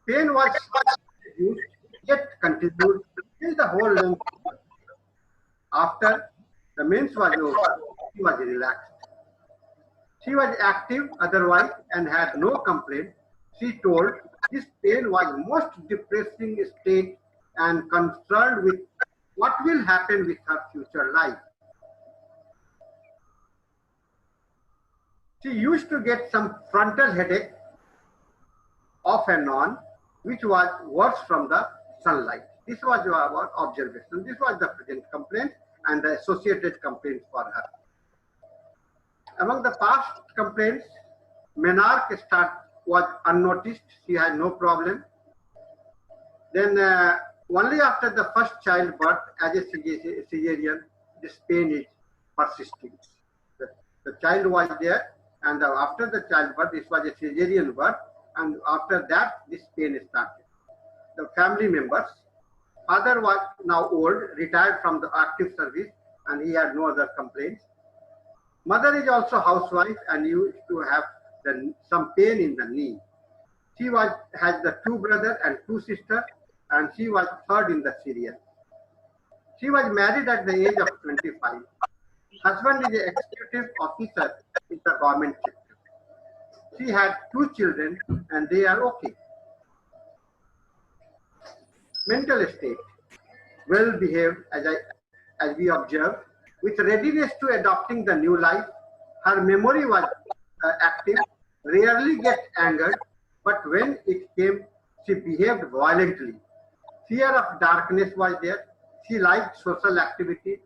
pain was reduced yet continued till the whole length. After the mens was over, she was relaxed. She was active otherwise and had no complaint. She told this pain was most depressing state and concerned with what will happen with her future life. She used to get some frontal headache off and on, which was worse from the sunlight. This was our observation. This was the present complaint and the associated complaints for her. Among the past complaints, menarche start was unnoticed. She had no problem. Then only after the first childbirth, as a cesarean, this pain is persisting. The child was there, and after the childbirth, this was a cesarean birth, and after that, this pain started. The family members, father was now old, retired from the active service, and he had no other complaints. Mother is also housewife and used to have some pain in the knee. She has the 2 brothers and 2 sisters, and she was third in the serial. She was married at the age of 25. Husband is an executive officer in the government sector. She had 2 children and they are okay. Mental state, well behaved as we observed, with readiness to adopting the new life. Her memory was active, rarely get angered, but when it came, she behaved violently. Fear of darkness was there. She liked social activity,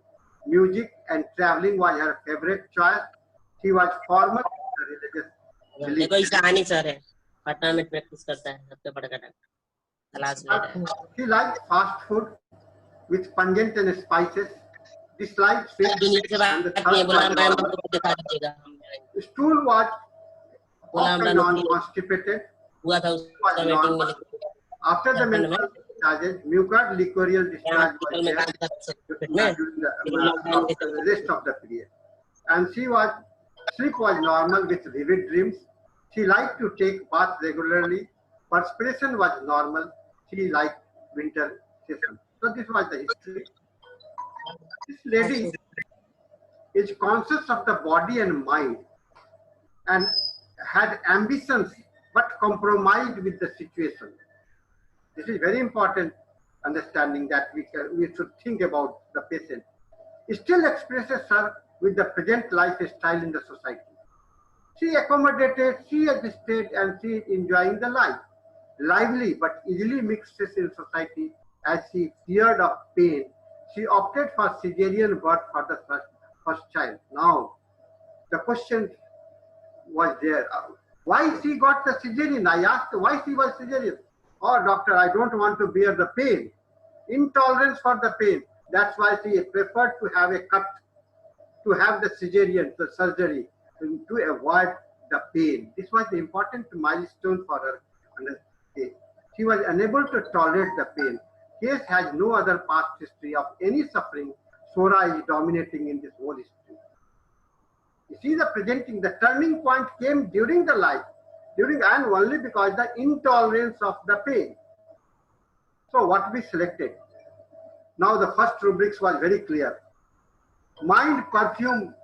music and traveling was her favorite choice. She was formal in religious belief. देखो Ishani sir है पटना में practice करता है सबसे बड़ा class ले रहा है She liked fast food with pungent and spices. Disliked fish. And the third was normal. Stool was off and on constipated. हुआ था उसका मीटिंग में After the menstrual discharges, mucous liquorial discharge was there during the rest of the period. And sleep was normal with vivid dreams. She liked to take bath regularly. Perspiration was normal. She liked winter session. So this was the history. This lady is conscious of the body and mind and had ambitions but compromised with the situation. This is very important understanding that we should think about the patient. It still expresses her with the present lifestyle in the society. She accommodated, she adjusted, and she is enjoying the life. Lively but easily mixes in society as she feared of pain. She opted for cesarean birth for the first child. Now, the question was there. Why she got the cesarean? I asked why she was cesarean. Oh, doctor, I don't want to bear the pain. Intolerance for the pain. That's why she preferred to have a cut, to have the cesarean, the surgery, to avoid the pain. This was the important milestone for her. She was unable to tolerate the pain. Case has no other past history of any suffering. Sora is dominating in this whole history. You see the turning point came during the life, and only because the intolerance of the pain. So what we selected? Now the first rubrics was very clear. Mind, perfume,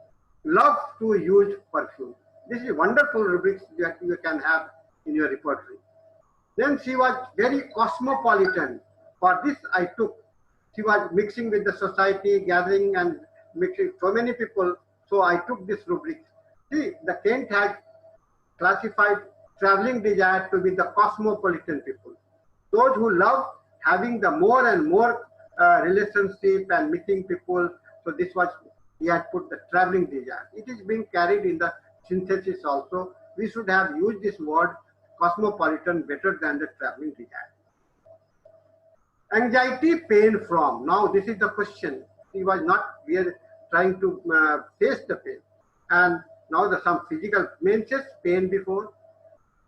love to use perfume. This is wonderful rubrics that you can have in your repertory. Then she was very cosmopolitan. For this she was mixing with the society, gathering and mixing so many people. So I took this rubric. See, the Kent has classified traveling desire to be the cosmopolitan people. Those who love having the more and more relationship and meeting people. So this was, he had put the traveling desire. It is being carried in the synthesis also. We should have used this word cosmopolitan better than the traveling desire. Anxiety, pain from. Now this is the question. He was not trying to face the pain. And now some physical menses, pain before.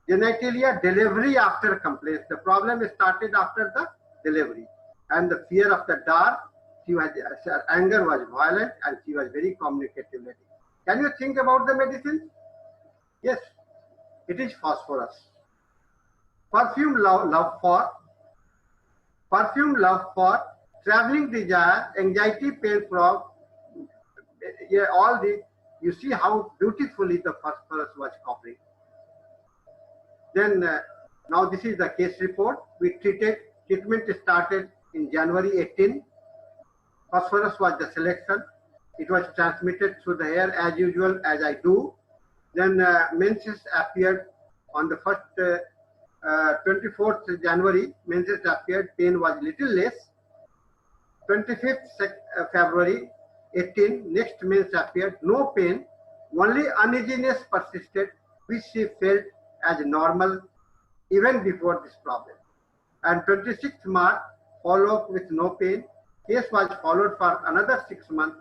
Genitalia, delivery after complaints. The problem started after the delivery. And the fear of the dark, her anger was violent and she was very communicative lady. Can you think about the medicine? Yes, it is phosphorus. Perfume love for traveling desire, anxiety, pain from, yeah, all the, you see how beautifully the phosphorus was covering. Then now this is the case report. Treatment started in January 18. Phosphorus was the selection. It was transmitted through the air as usual, as I do. Then menses appeared on the first 24th January. Menses appeared, pain was little less. 25th February 18, next mens appeared, no pain, only uneasiness persisted, which she felt as normal even before this problem. And 26th March, follow up with no pain. Case was followed for another 6 months,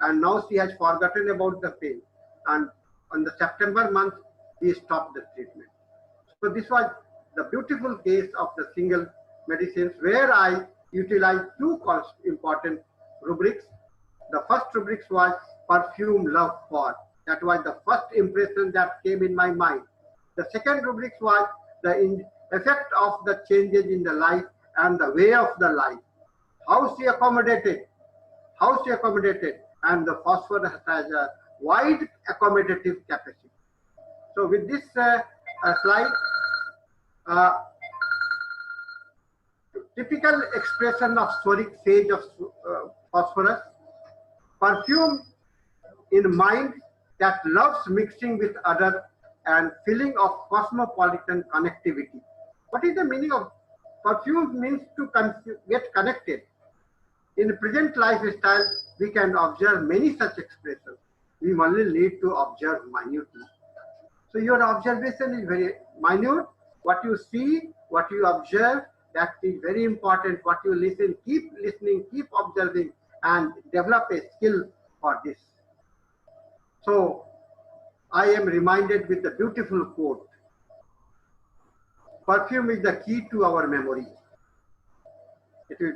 and now she has forgotten about the pain. And on the September month, we stopped the treatment. So this was the beautiful case of the single medicines where I utilized two important rubrics. The first rubric was perfume love for. That was the first impression that came in my mind. The second rubric was the effect of the changes in the life and the way of the life. How she accommodated, and the phosphorus has a wide accommodative capacity. So with this slide, typical expression of spheric phase of phosphorus, perfume in mind that loves mixing with other and feeling of cosmopolitan connectivity. What is the meaning of perfume? Means to get connected. In present lifestyle, we can observe many such expressions. We only need to observe minutely. So your observation is very minute. What you see, what you observe, that is very important. What you listen, keep listening, keep observing, and develop a skill for this. So I am reminded with a beautiful quote. Perfume is the key to our memory. It is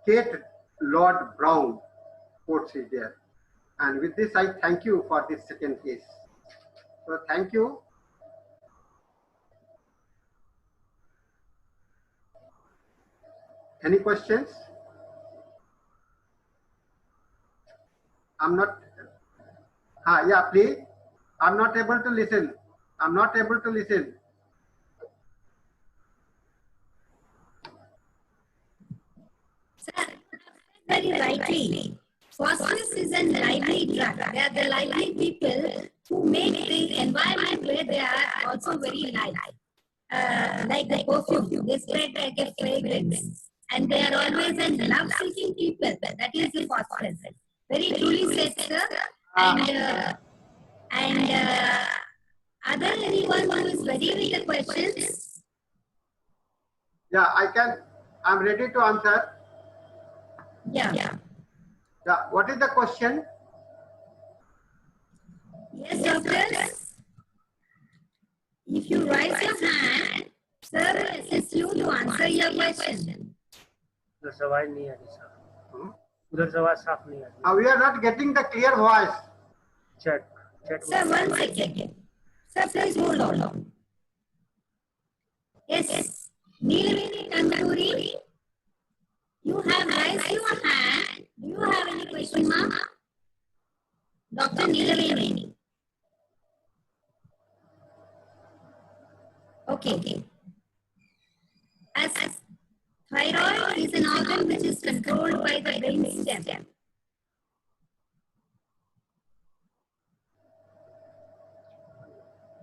Kate Lord Brown quotes is there. And with this, I thank you for this second case. So thank you. Any questions? I'm not. Yeah, please. I'm not able to listen. I'm not able to listen. Sir, very rightly. Phosphorus is a lively drug. They are the lively people who make the environment where they are also very live. Like the perfume, they spread like a fragrance. And they are always in love-seeking people. That is the phosphorus. Very truly said, sir. And are there anyone who is ready with the questions? Yeah, I can. I'm ready to answer. Yeah. What is the question? Yes, doctor. If you raise your hand, sir will assist you to answer your question. उधर से आवाज नहीं आ रही साहब, उधर से आवाज साफ नहीं आ रही. We are not getting the clear voice. Chat. Sir, 1 second. Sir, please hold on. Yes, Neelavini Kanduri, you have raised your hand. Do you have any question, ma'am? Dr. Neelavini. Okay. As thyroid is an organ which is controlled by the brain stem.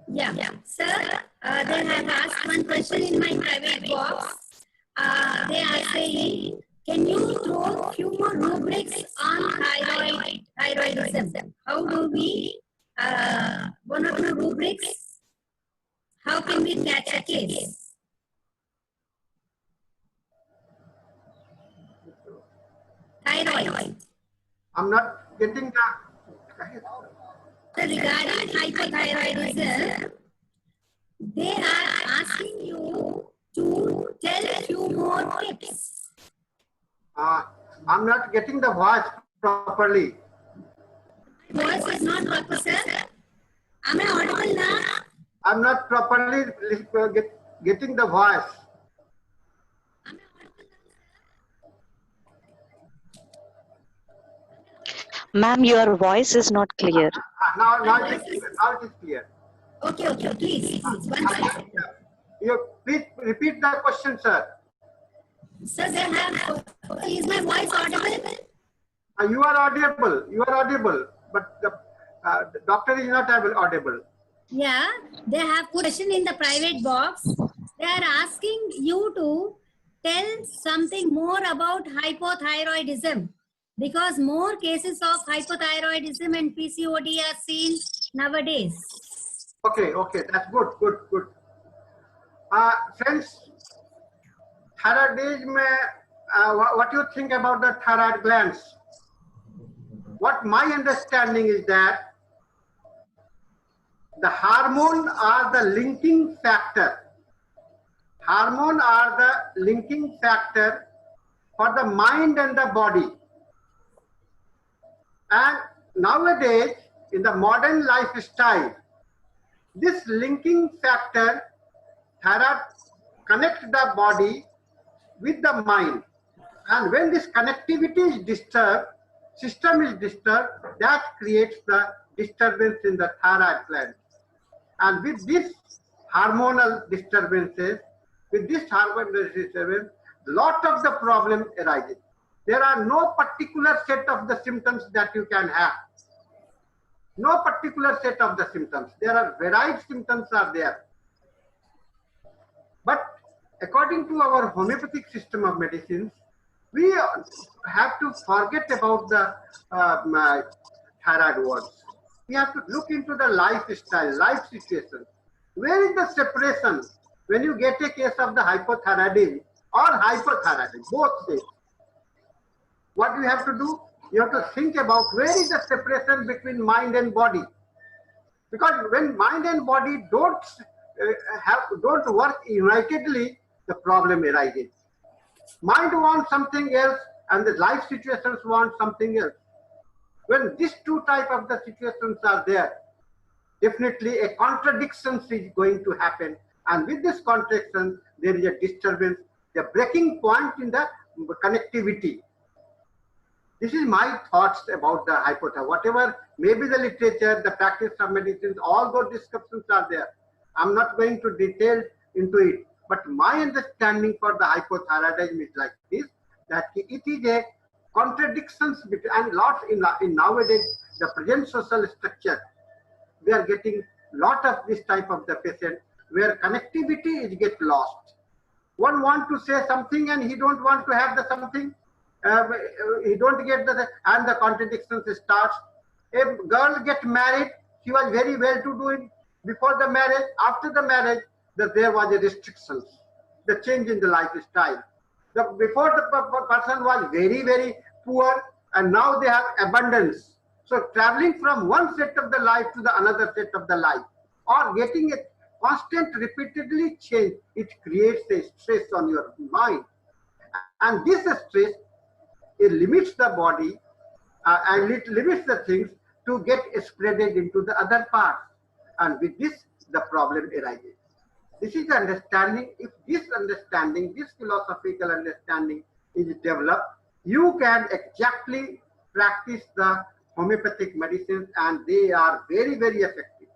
Yeah. Sir, they have asked one question in my private box. They are saying, can you throw a few more rubrics on thyroidism? How do we, one or two rubrics, how can we catch a case? Thyroid. I'm not getting the. So regarding hypothyroidism, they are asking you to tell a few more tips. I'm not getting the voice properly. voice is not proper, sir. Am I audible now? I'm not properly getting the voice. Ma'am, your voice is not clear. Now it is clear. Okay, please. One second. You please repeat the question, sir. Sir, is my voice audible? You are audible, but the doctor is not audible. Yeah, they have question in the private box. They are asking you to tell something more about hypothyroidism, because more cases of hypothyroidism and PCOD are seen nowadays. Okay, that's good. Friends, thyroidism, what do you think about the thyroid glands? What my understanding is that the hormone are the linking factor. Hormone are the linking factor for the mind and the body. And nowadays, in the modern lifestyle, this linking factor, thyroid, connects the body with the mind. And when this connectivity is disturbed, system is disturbed, that creates the disturbance in the thyroid gland. And with this hormonal disturbances, lot of the problem arises. There are no particular set of the symptoms that you can have. No particular set of the symptoms. There are varied symptoms are there. But according to our homeopathic system of medicines, we have to forget about the thyroid words. We have to look into the lifestyle, life situation. Where is the separation when you get a case of the hypothyroidism or hypothyroidism, both say? What you have to do? You have to think about where is the separation between mind and body. Because when mind and body don't work unitedly, the problem arises. Mind wants something else and the life situations want something else. When these two type of the situations are there, definitely a contradiction is going to happen. And with this contradiction, there is a disturbance, the breaking point in the connectivity. This is my thoughts about the hypothyroidism. Whatever may be the literature, the practice of medicines, all those descriptions are there. I'm not going to detail into it. But my understanding for the hypothyroidism is like this, that it is a contradictions between, and lots in nowadays, the present social structure, we are getting lot of this type of the patient where connectivity is get lost. One want to say something and he don't want to have the something. He don't get the, and the contradictions starts. A girl get married, she was very well to do it before the marriage. After the marriage, there was a restrictions, the change in the lifestyle. Before the person was very poor, and now they have abundance. So traveling from one set of the life to the another set of the life, or getting a constant repeatedly change, it creates a stress on your mind, and this stress, it limits the body and it limits the things to get spreaded into the other parts, and with this the problem arises. This is the understanding. If this understanding, this philosophical understanding is developed, you can exactly practice the homeopathic medicines, and they are very effective.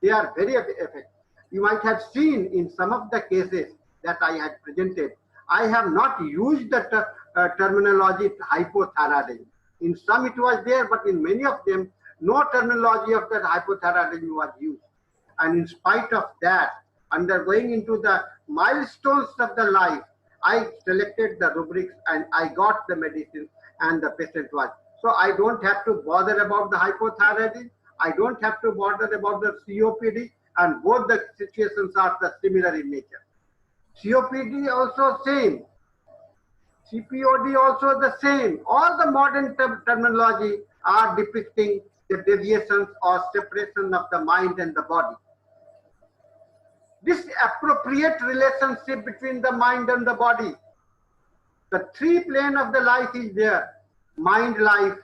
They are very effective. You might have seen in some of the cases that I had presented, I have not used the terminology hypothyroidism. In some it was there, but in many of them, no terminology of that hypothyroidism was used. And in spite of that, undergoing into the milestones of the life, I selected the rubrics and I got the medicine and the patient was. So I don't have to bother about the hypothyroidism. I don't have to bother about the COPD, and both the situations are similar in nature. COPD also same. CPOD also the same. All the modern terminology are depicting the deviations or separation of the mind and the body. This appropriate relationship between the mind and the body. The three plane of the life is there. Mind life,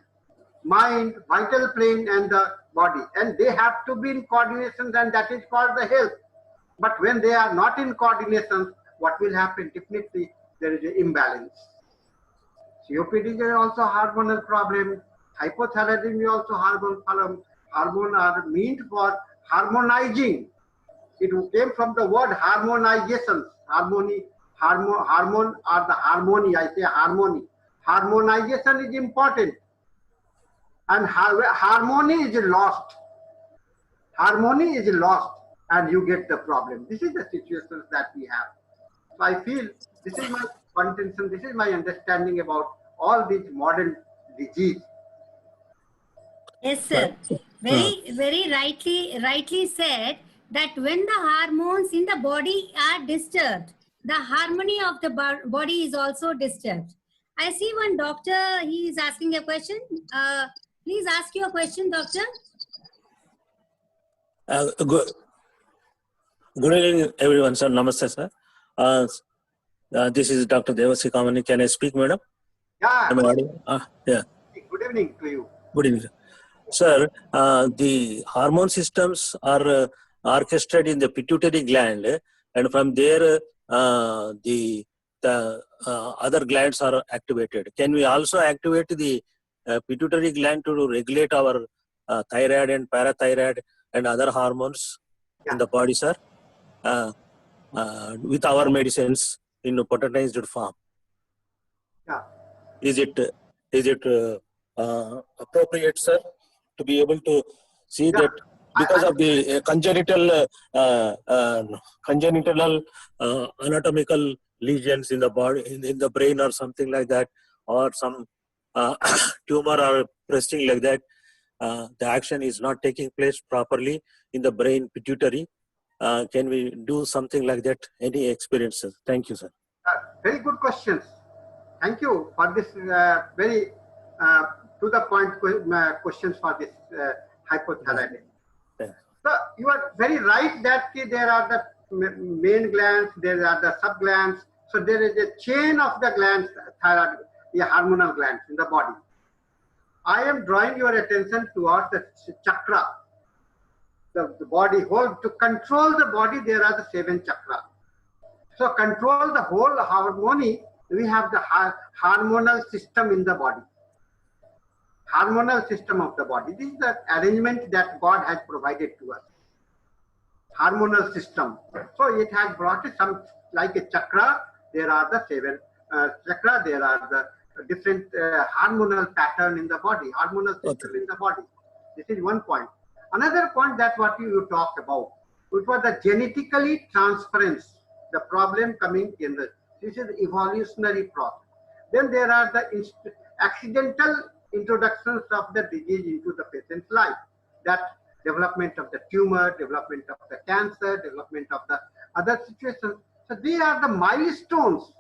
mind, vital plane, and the body. And they have to be in coordination, and that is called the health. But when they are not in coordination, what will happen? Definitely there is an imbalance. COPD is also hormonal problem. Hypothyroidism is also hormonal problem. Hormone are meant for harmonizing. It came from the word harmonization. Harmony, hormone or the harmony. I say harmony. Harmonization is important. And harmony is lost. Harmony is lost, and you get the problem. This is the situations that we have. So I feel this is my contention, this is my understanding about all these modern disease. Yes, sir. Very rightly said that when the hormones in the body are disturbed, the harmony of the body is also disturbed. I see one doctor, he is asking a question. Please ask your question, doctor. Good evening, everyone, sir. Namaste, sir. This is Dr. Devasi Kamani. Can I speak, madam? Yeah. Am I audible? Yeah. Good evening to you. Good evening, sir. The hormone systems are orchestrated in the pituitary gland, and from there, the other glands are activated. Can we also activate the pituitary gland to regulate our thyroid and parathyroid and other hormones in the body, sir? With our medicines in potentized form. Yeah. Is it appropriate, sir, to be able to see that because of the congenital anatomical lesions in the body, in the brain or something like that, or some tumor or resting like that, the action is not taking place properly in the brain pituitary. Can we do something like that? Any experiences? Thank you, sir. Very good questions. Thank you for this very to the point questions for this hypothyroidism. Yeah. So you are very right that there are the main glands, there are the subglands. So there is a chain of the glands, thyroid, the hormonal glands in the body. I am drawing your attention towards the chakra. The body whole, to control the body, there are the 7 chakras. So control the whole harmony, we have the hormonal system in the body. Hormonal system of the body. This is the arrangement that God has provided to us. Hormonal system. So it has brought some, like a chakra, there are the 7 chakra, there are the different hormonal pattern in the body, hormonal system in the body. This is one point. Another point that what you talked about, which was the genetically transference, the problem coming in this is evolutionary process. Then there are the accidental introductions of the disease into the patient's life. That development of the tumor, development of the cancer, development of the other situations. So they are the milestones.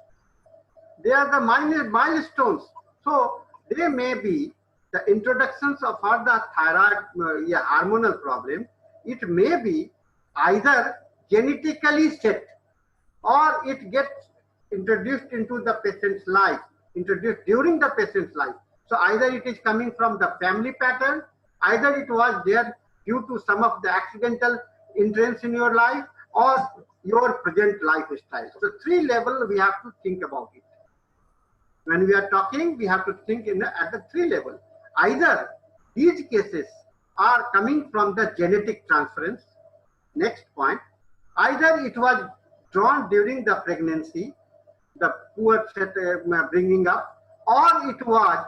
They are the milestones. So they may be the introductions of all the thyroid hormonal problem. It may be either genetically set or it gets introduced into the patient's life, introduced during the patient's life. So either it is coming from the family pattern, either it was there due to some of the accidental entrance in your life or your present lifestyle. So 3 levels we have to think about it. When we are talking, we have to think at the 3 levels. Either these cases are coming from the genetic transference, next point, either it was drawn during the pregnancy, the poor bringing up, or it was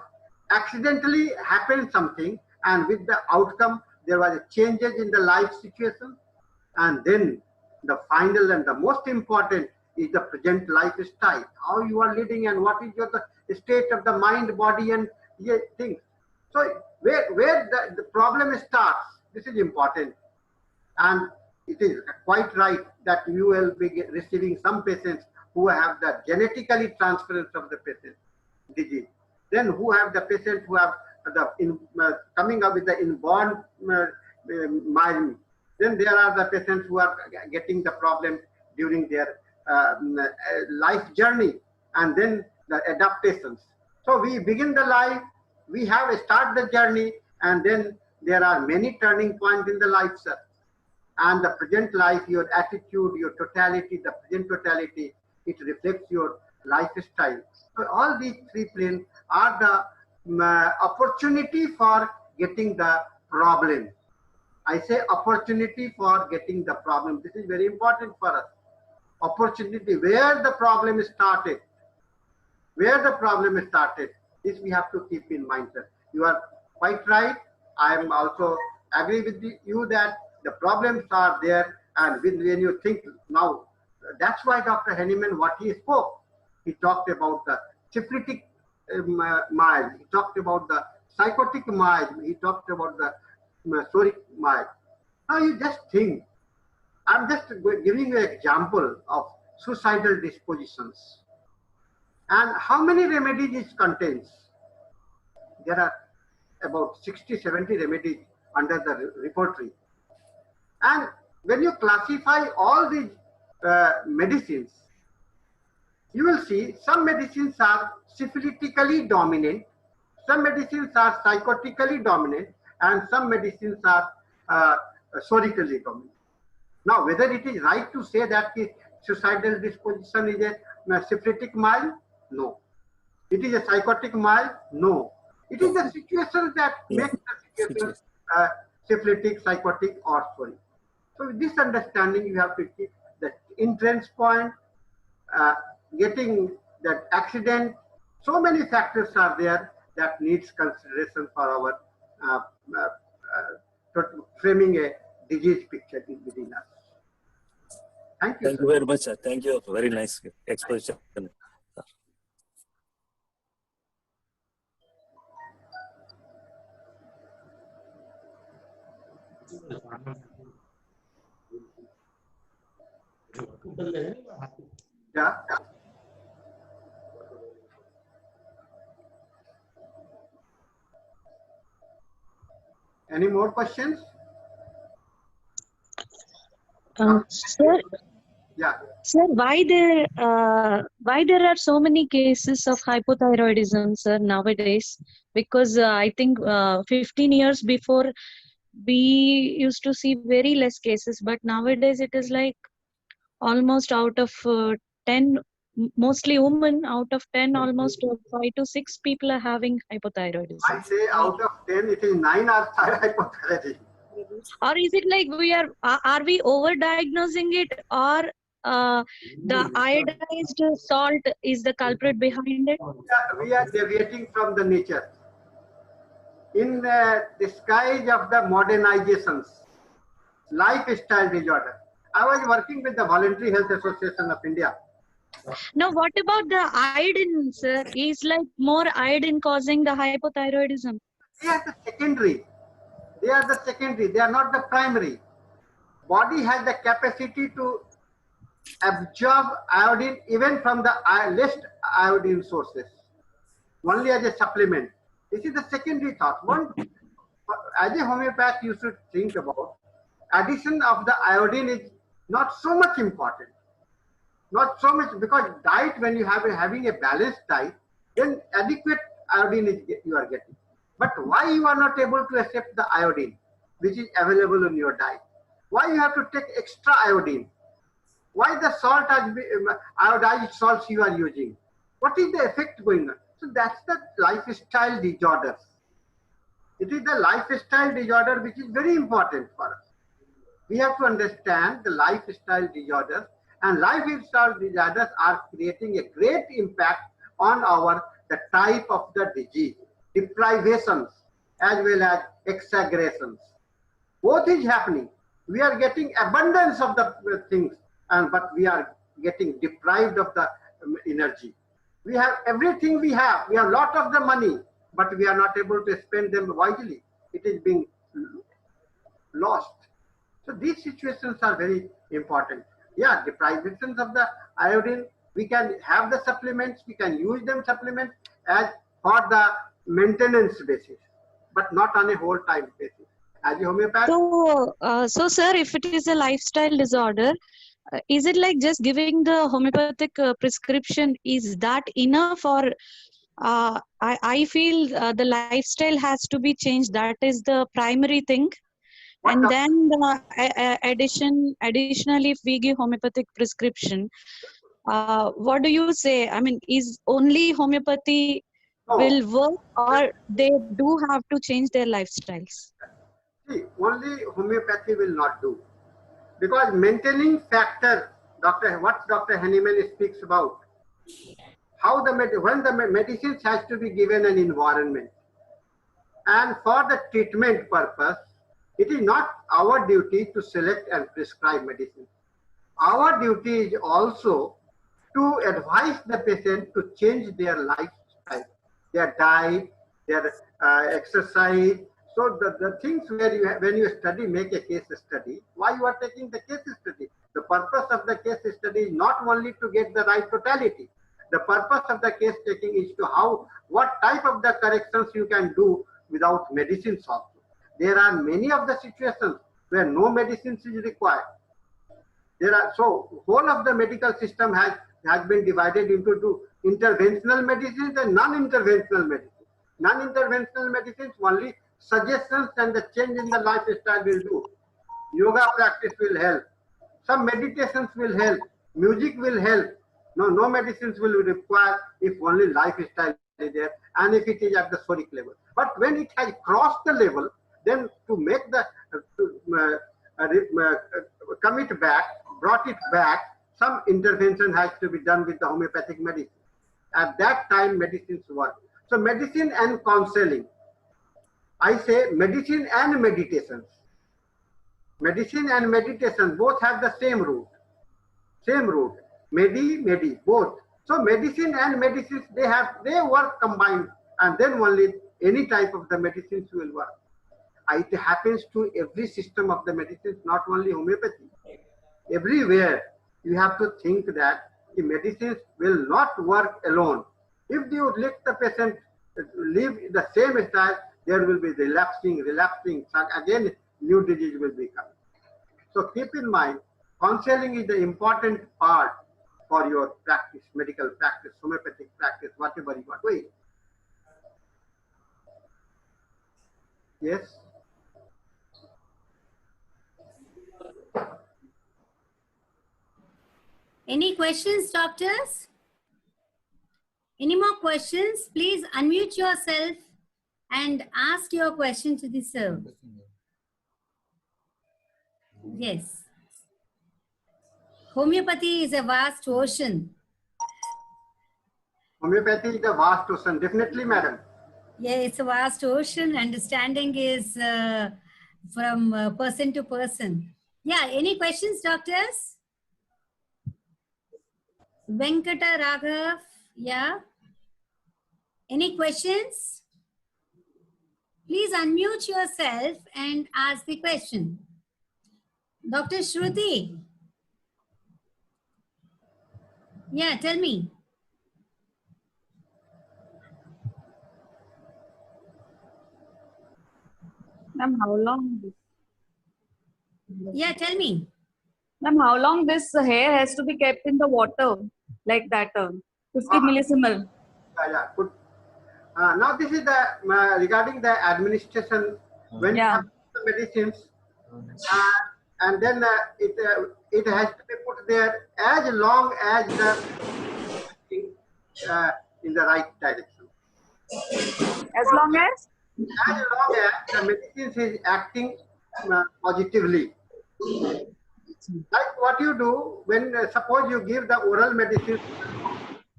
accidentally happened something, and with the outcome there was a changes in the life situation, and then the final and the most important is the present lifestyle, how you are living and what is your the state of the mind, body, and things. So where the problem starts, this is important, and it is quite right that you will be receiving some patients who have the genetically transference of the patient disease. Then who have the patients who have the coming up with the inborn mild. Then there are the patients who are getting the problem during their life journey, and then the adaptations. So we begin the life, we have started the journey, and then there are many turning points in the life, sir. And the present life, your attitude, your totality, the present totality, it reflects your lifestyle. So all these three planes are the opportunity for getting the problem. I say opportunity for getting the problem. This is very important for us. Opportunity, where the problem started. Where the problem started. This we have to keep in mind, sir. You are quite right. I am also agree with you that the problems are there, and when you think now, that's why Dr. Henneman, what he spoke, he talked about the syphilitic mind, he talked about the psychotic mind, he talked about the psoric mind. Now you just think, I'm just giving you an example of suicidal dispositions. And how many remedies it contains? There are about 60, 70 remedies under the repertory. And when you classify all these medicines, you will see some medicines are syphilitically dominant, some medicines are psychotically dominant, and some medicines are psorically dominant. Now, whether it is right to say that the suicidal disposition is a syphilitic mind? No. It is a psychotic mind? No. It is the situation that makes the situation syphilitic, psychotic, or psoric. So with this understanding, you have to keep the entrance point, getting that accident. So many factors are there that needs consideration for our framing a disease picture within us. Thank you. Thank you very much, sir. Thank you. Very nice exposition. Yeah. Any more questions? Sir, Yeah. sir, why there are so many cases of hypothyroidism, sir, nowadays? Because I think 15 years before we used to see very less cases, but nowadays it is like almost out of 10, mostly women, out of 10, almost 5 to 6 people are having hypothyroidism. I say out of 10, it is 9 are hypothyroidism. Or is it like are we over-diagnosing it, or the iodized salt is the culprit behind it? We are deviating from the nature. In the disguise of the modernizations, lifestyle disorder. I was working with the Voluntary Health Association of India. Now, what about the iodine, sir? Is like more iodine causing the hypothyroidism? They are the secondary. They are the secondary. They are not the primary. Body has the capacity to absorb iodine even from the less iodine sources, only as a supplement. This is the secondary thought. One, as a homeopath, you should think about addition of the iodine is not so much important. Not so much, because diet, when you have having a balanced diet, then adequate iodine is you are getting. But why you are not able to accept the iodine which is available in your diet? Why you have to take extra iodine? Why the salt, iodized salts you are using? What is the effect going on? So that's the lifestyle disorders. It is the lifestyle disorder which is very important for us. We have to understand the lifestyle disorders, and lifestyle disorders are creating a great impact on the type of the disease, deprivations as well as exaggerations. Both is happening. We are getting abundance of the things, but we are getting deprived of the energy. We have everything we have a lot of the money, but we are not able to spend them wisely. It is being lost. So these situations are very important. Yeah, deprivations of the iodine, we can have the supplements, we can use them supplements as for the maintenance basis, but not on a whole time basis. As a homeopath. So sir, if it is a lifestyle disorder, is it like just giving the homeopathic prescription, is that enough, or I feel the lifestyle has to be changed. That is the primary thing. What And doc- then additionally, if we give homeopathic prescription, what do you say? I mean, is only homeopathy No. will work, or they do have to change their lifestyles? See, only homeopathy will not do. Because maintaining factor, what Dr. Henneman speaks about, how when the medicines has to be given an environment. And for the treatment purpose, it is not our duty to select and prescribe medicine. Our duty is also to advise the patient to change their lifestyle, their diet, their exercise. So the things where when you study, make a case study, why you are taking the case study? The purpose of the case study is not only to get the right totality. The purpose of the case taking is to what type of the corrections you can do without medicines also. There are many of the situations where no medicines is required. So whole of the medical system has been divided into two: interventional medicines and non-interventional medicines. Non-interventional medicines only suggestions and the change in the lifestyle will do. Yoga practice will help. Some meditations will help. Music will help. No medicines will be required if only lifestyle is there and if it is at the sodic level. But when it has crossed the level, then to make the come it back, brought it back, some intervention has to be done with the homeopathic medicine. At that time, medicines work. So medicine and counseling. I say medicine and meditations. Medicine and meditation both have the same root. Same root. Medi, both. So medicine and medicines, they work combined, and then only any type of the medicines will work. It happens to every system of the medicines, not only homeopathy. Everywhere you have to think that the medicines will not work alone. If you let the patient live the same style, there will be relapsing, again new disease will be coming. So keep in mind, counseling is the important part for your practice, medical practice, homeopathic practice, whatever you are doing. Yes? Any questions, doctors? Any more questions? Please unmute yourself and ask your question to the sir. Yes. Homeopathy is a vast ocean. Homeopathy is a vast ocean, definitely, madam. Yeah, it's a vast ocean. Understanding is from person to person. Yeah, any questions, doctors? Venkata Raghav, yeah. Any questions? Please unmute yourself and ask the question. Dr. Shruti. Yeah, tell me. Ma'am, how long? Yeah, tell me. Ma'am, how long this hair has to be kept in the water like that? 50 millisiemen. Yeah, good. Now this is the regarding the administration when you have the medicines, and then it has to be put there as long as the in the right direction. As long as the medicines is acting positively. Like what you do when suppose you give the oral medicine,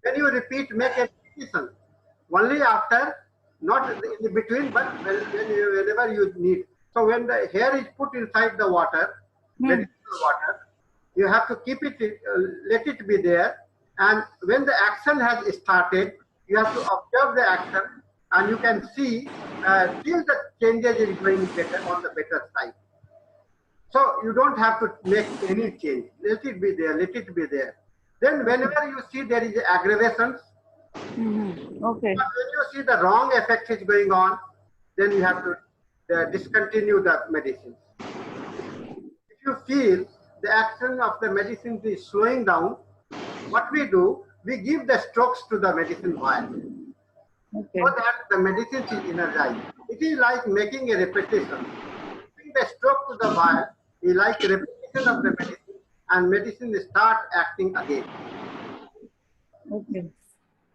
when you repeat, make a repetition. Only after, not in between, but whenever you need. So when the hair is put inside the water, medicinal water, you have to keep it, let it be there. And when the action has started, you have to observe the action, and you can see till the changes is going better on the better side. So you don't have to make any change. Let it be there. Let it be there. Then whenever you see there is aggravations, okay. but when you see the wrong effect is going on, then you have to discontinue the medicines. If you feel the action of the medicines is slowing down, what we do, we give the strokes to the medicine vial. Okay. so that the medicine is energized. It is like making a repetition. Giving the stroke to the vial is like a repetition of the medicine, and medicine start acting again. Okay.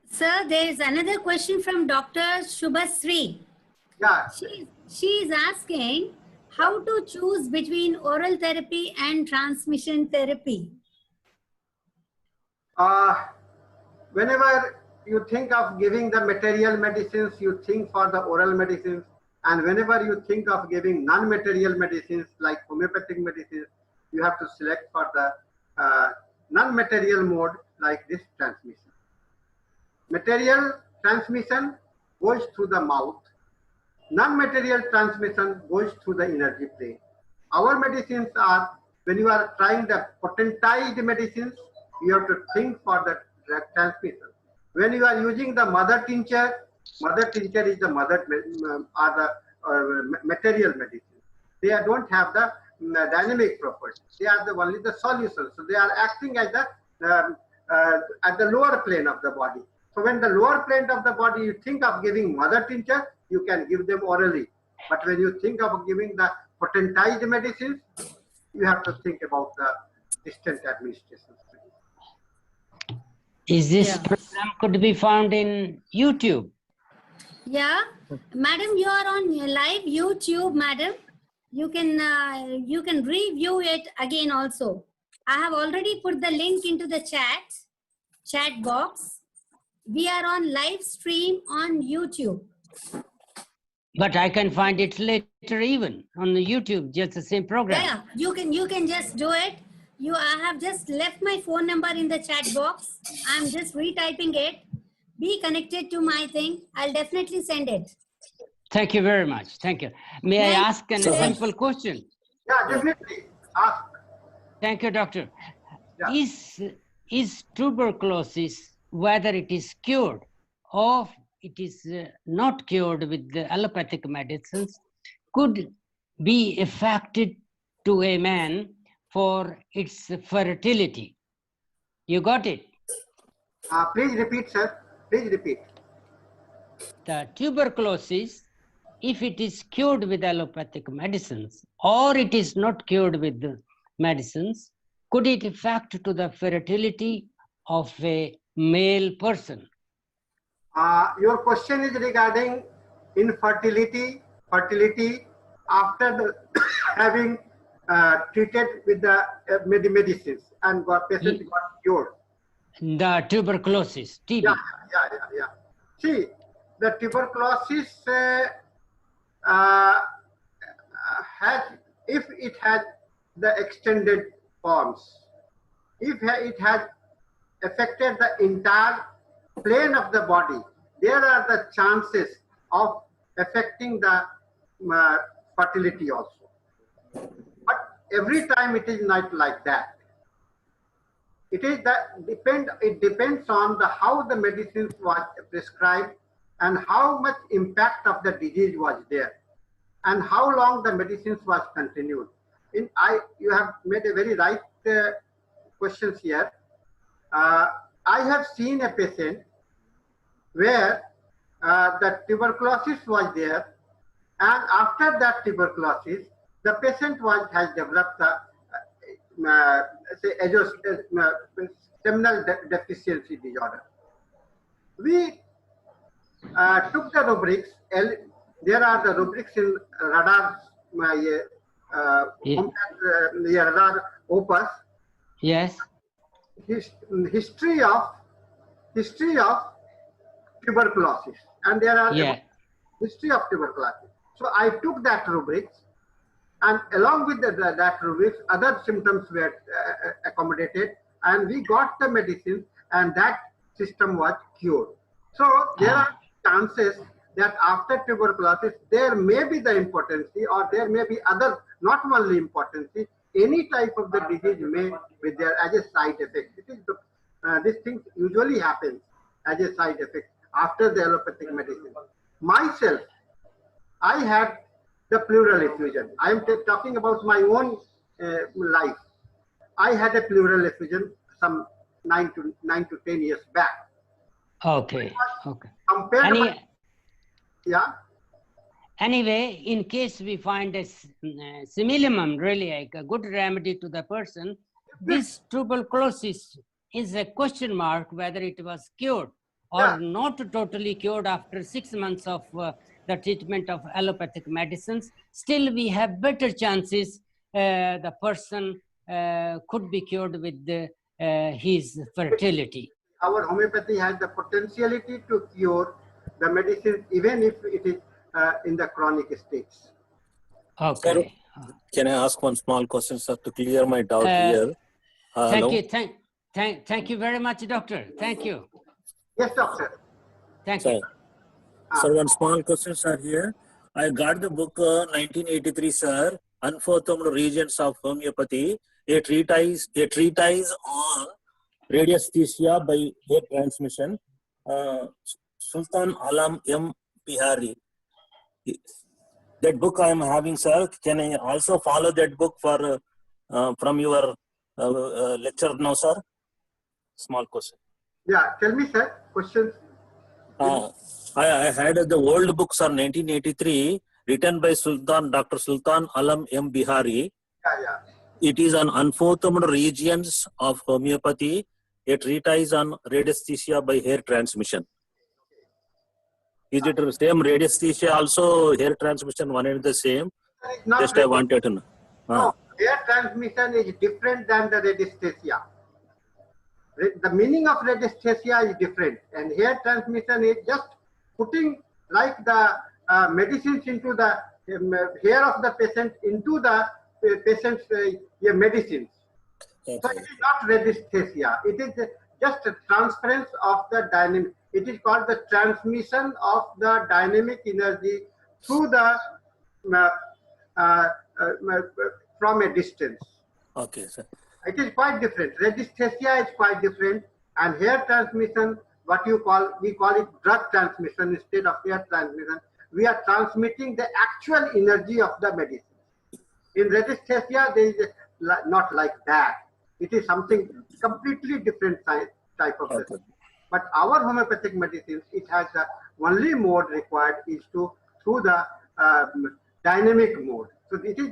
Sir, there is another question from Dr. Shubhasri. Yeah. She is asking how to choose between oral therapy and transmission therapy. Whenever you think of giving the material medicines, you think for the oral medicines. And whenever you think of giving non-material medicines like homeopathic medicines, you have to select for the non-material mode like this transmission. Material transmission goes through the mouth. Non-material transmission goes through the energy plane. Our medicines are, when you are trying the potentized medicines, you have to think for the drug transmission. When you are using the mother tincture is the material medicine. They don't have the dynamic properties. They are only the solutions. So they are acting as at the lower plane of the body. So when the lower plane of the body, you think of giving mother tincture, you can give them orally. But when you think of giving the potentized medicines, you have to think about the distant administration. Is this Yeah. program could be found in YouTube? Yeah, madam, you are on live YouTube, madam. You can review it again also. I have already put the link into the chat box. We are on live stream on YouTube. But I can find it later even on the YouTube, just the same program. Yeah, you can just do it. I have just left my phone number in the chat box. I'm just retyping it. Be connected to my thing. I'll definitely send it. Thank you very much. Thank you. May I Thank ask a you. simple question? Yeah, definitely. Ask. Thank you, doctor. Yeah. Is tuberculosis, whether it is cured or it is not cured with the allopathic medicines, could be affected to a man for its fertility? You got it? Please repeat, sir. Please repeat. The tuberculosis, if it is cured with allopathic medicines or it is not cured with the medicines, could it affect to the fertility of a male person? Your question is regarding infertility, fertility after having treated with the medicines and patient got cured. The tuberculosis, TB. Yeah. See, the tuberculosis if it has the extended forms, if it has affected the entire plane of the body, there are the chances of affecting the fertility also. But every time it is not like that. It depends on how the medicines was prescribed and how much impact of the disease was there and how long the medicines was continued. You have made a very right questions here. I have seen a patient where the tuberculosis was there, and after that tuberculosis, the patient has developed seminal deficiency disorder. We took the rubrics. There are the rubrics in radar, radar opus. Yes. History of tuberculosis, and there are history of tuberculosis. So I took that rubrics, and along with that rubrics, other symptoms were accommodated, and we got the medicine, and that system was cured. So there are chances that after tuberculosis, there may be the impotency, or there may be other, not only impotency, any type of the disease may be there as a side effect. This thing usually happens as a side effect after the allopathic medicine. Myself, I had the pleural effusion. I am talking about my own life. I had a pleural effusion some 9 to 10 years back. Okay. Compared Yeah. Anyway, in case we find a similimum, really like a good remedy to the person, this tuberculosis is a question mark whether it was cured or Yeah. not totally cured after 6 months of the treatment of allopathic medicines. Still, we have better chances the person could be cured with his fertility. Our homeopathy has the potentiality to cure the medicine even if it is in the chronic states. Okay. Can I ask one small question, sir, to clear my doubt Uh, here? Thank Hello? you. Thank you very much, doctor. Thank you. Yes, doctor. Thank Sir, you. sir, one small question, sir, here. I got the book 1983, sir, Unformed Regions of Homeopathy, a treatise on radiesthesia by air transmission, Sultan Alam M. Bihari. That book I am having, sir. Can I also follow that book for from your lecture now, sir? Small question. Yeah, tell me, sir, questions. I had the old book, sir, 1983, written by Dr. Sultan Alam M. Bihari. Yeah. It is on unformed regions of homeopathy, a treatise on radiesthesia by hair transmission. Is it the same radiesthesia also, hair transmission, one and the same? It's not Just I wanted to know. No, air transmission is different than the radiesthesia. The meaning of radiesthesia is different, and hair transmission is just putting like the medicines into the hair of the patient into the patient's medicines. Okay. So it is not radiesthesia. It is just a transference of the dynamic. It is called the transmission of the dynamic energy through the from a distance. Okay, sir. It is quite different. Radiesthesia is quite different, and hair transmission, we call it drug transmission instead of hair transmission. We are transmitting the actual energy of the medicine. In radiesthesia, there is not like that. It is something completely different type of medicine. But our homeopathic medicines, it has the only mode required is through the dynamic mode. So it is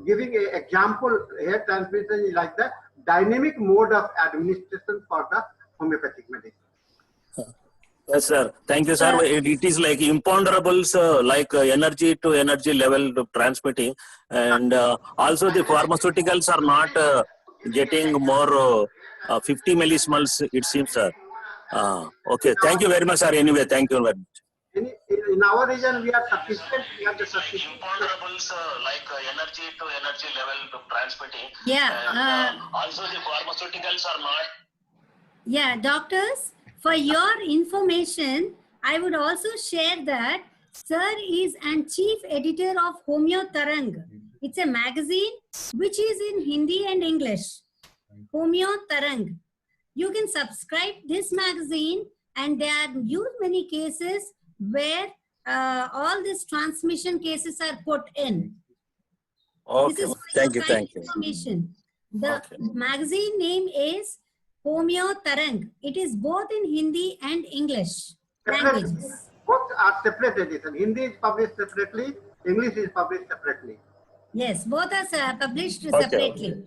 giving an example. Hair transmission is like the dynamic mode of administration for the homeopathic medicine. Yes, sir. Thank you, sir. It is like imponderables, like energy to energy level transmitting, and also the pharmaceuticals are not getting more 50 millismoles, it seems, sir. Okay. Thank you very much, sir. Anyway, thank you very much. In our region, we are sufficient. We have the sufficient imponderables, like energy to energy level transmitting. Yeah. Also, the pharmaceuticals are not. Yeah, doctors, for your information, I would also share that Sir is an chief editor of Homeo Tarang. It's a magazine which is in Hindi and English. Homeo Tarang. You can subscribe this magazine, and there are many cases where all these transmission cases are put in. Okay. This is Thank you. information. The magazine name is Homeo Tarang. It is both in Hindi and English languages. Both are separate edition. Hindi is published separately. English is published separately. Yes, both are published separately.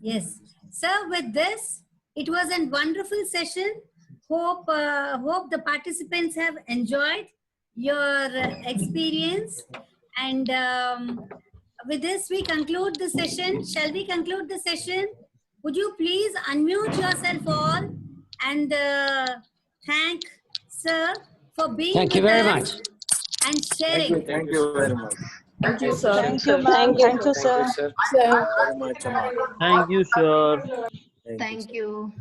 Yes. So with this, it was a wonderful session. Hope the participants have enjoyed your experience. And with this, we conclude the session. Shall we conclude the session? Would you please unmute yourself all and thank Sir for being Thank you with very us much. and sharing. Thank you very much. Thank you, sir. Thank you, ma'am. Thank you, sir. Very much. Thank you, sir. Thank you.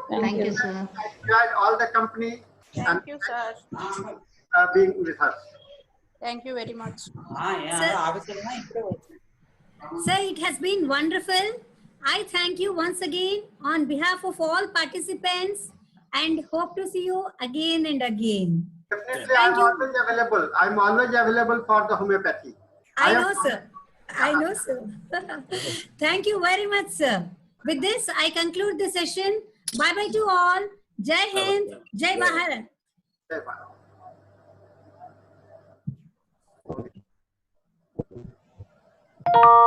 Thank Thank you. you, sir. I enjoyed all the company and Thank you, sir. being with us. Thank you very much. Sir, it has been wonderful. I thank you once again on behalf of all participants and hope to see you again and again. Definitely, I'm always available. I'm always available for the homeopathy. I know, sir. I know, sir. Thank you very much, sir. With this, I conclude the session. Bye-bye to all. Jai Hind, Jai Bharat. Bye-bye. you.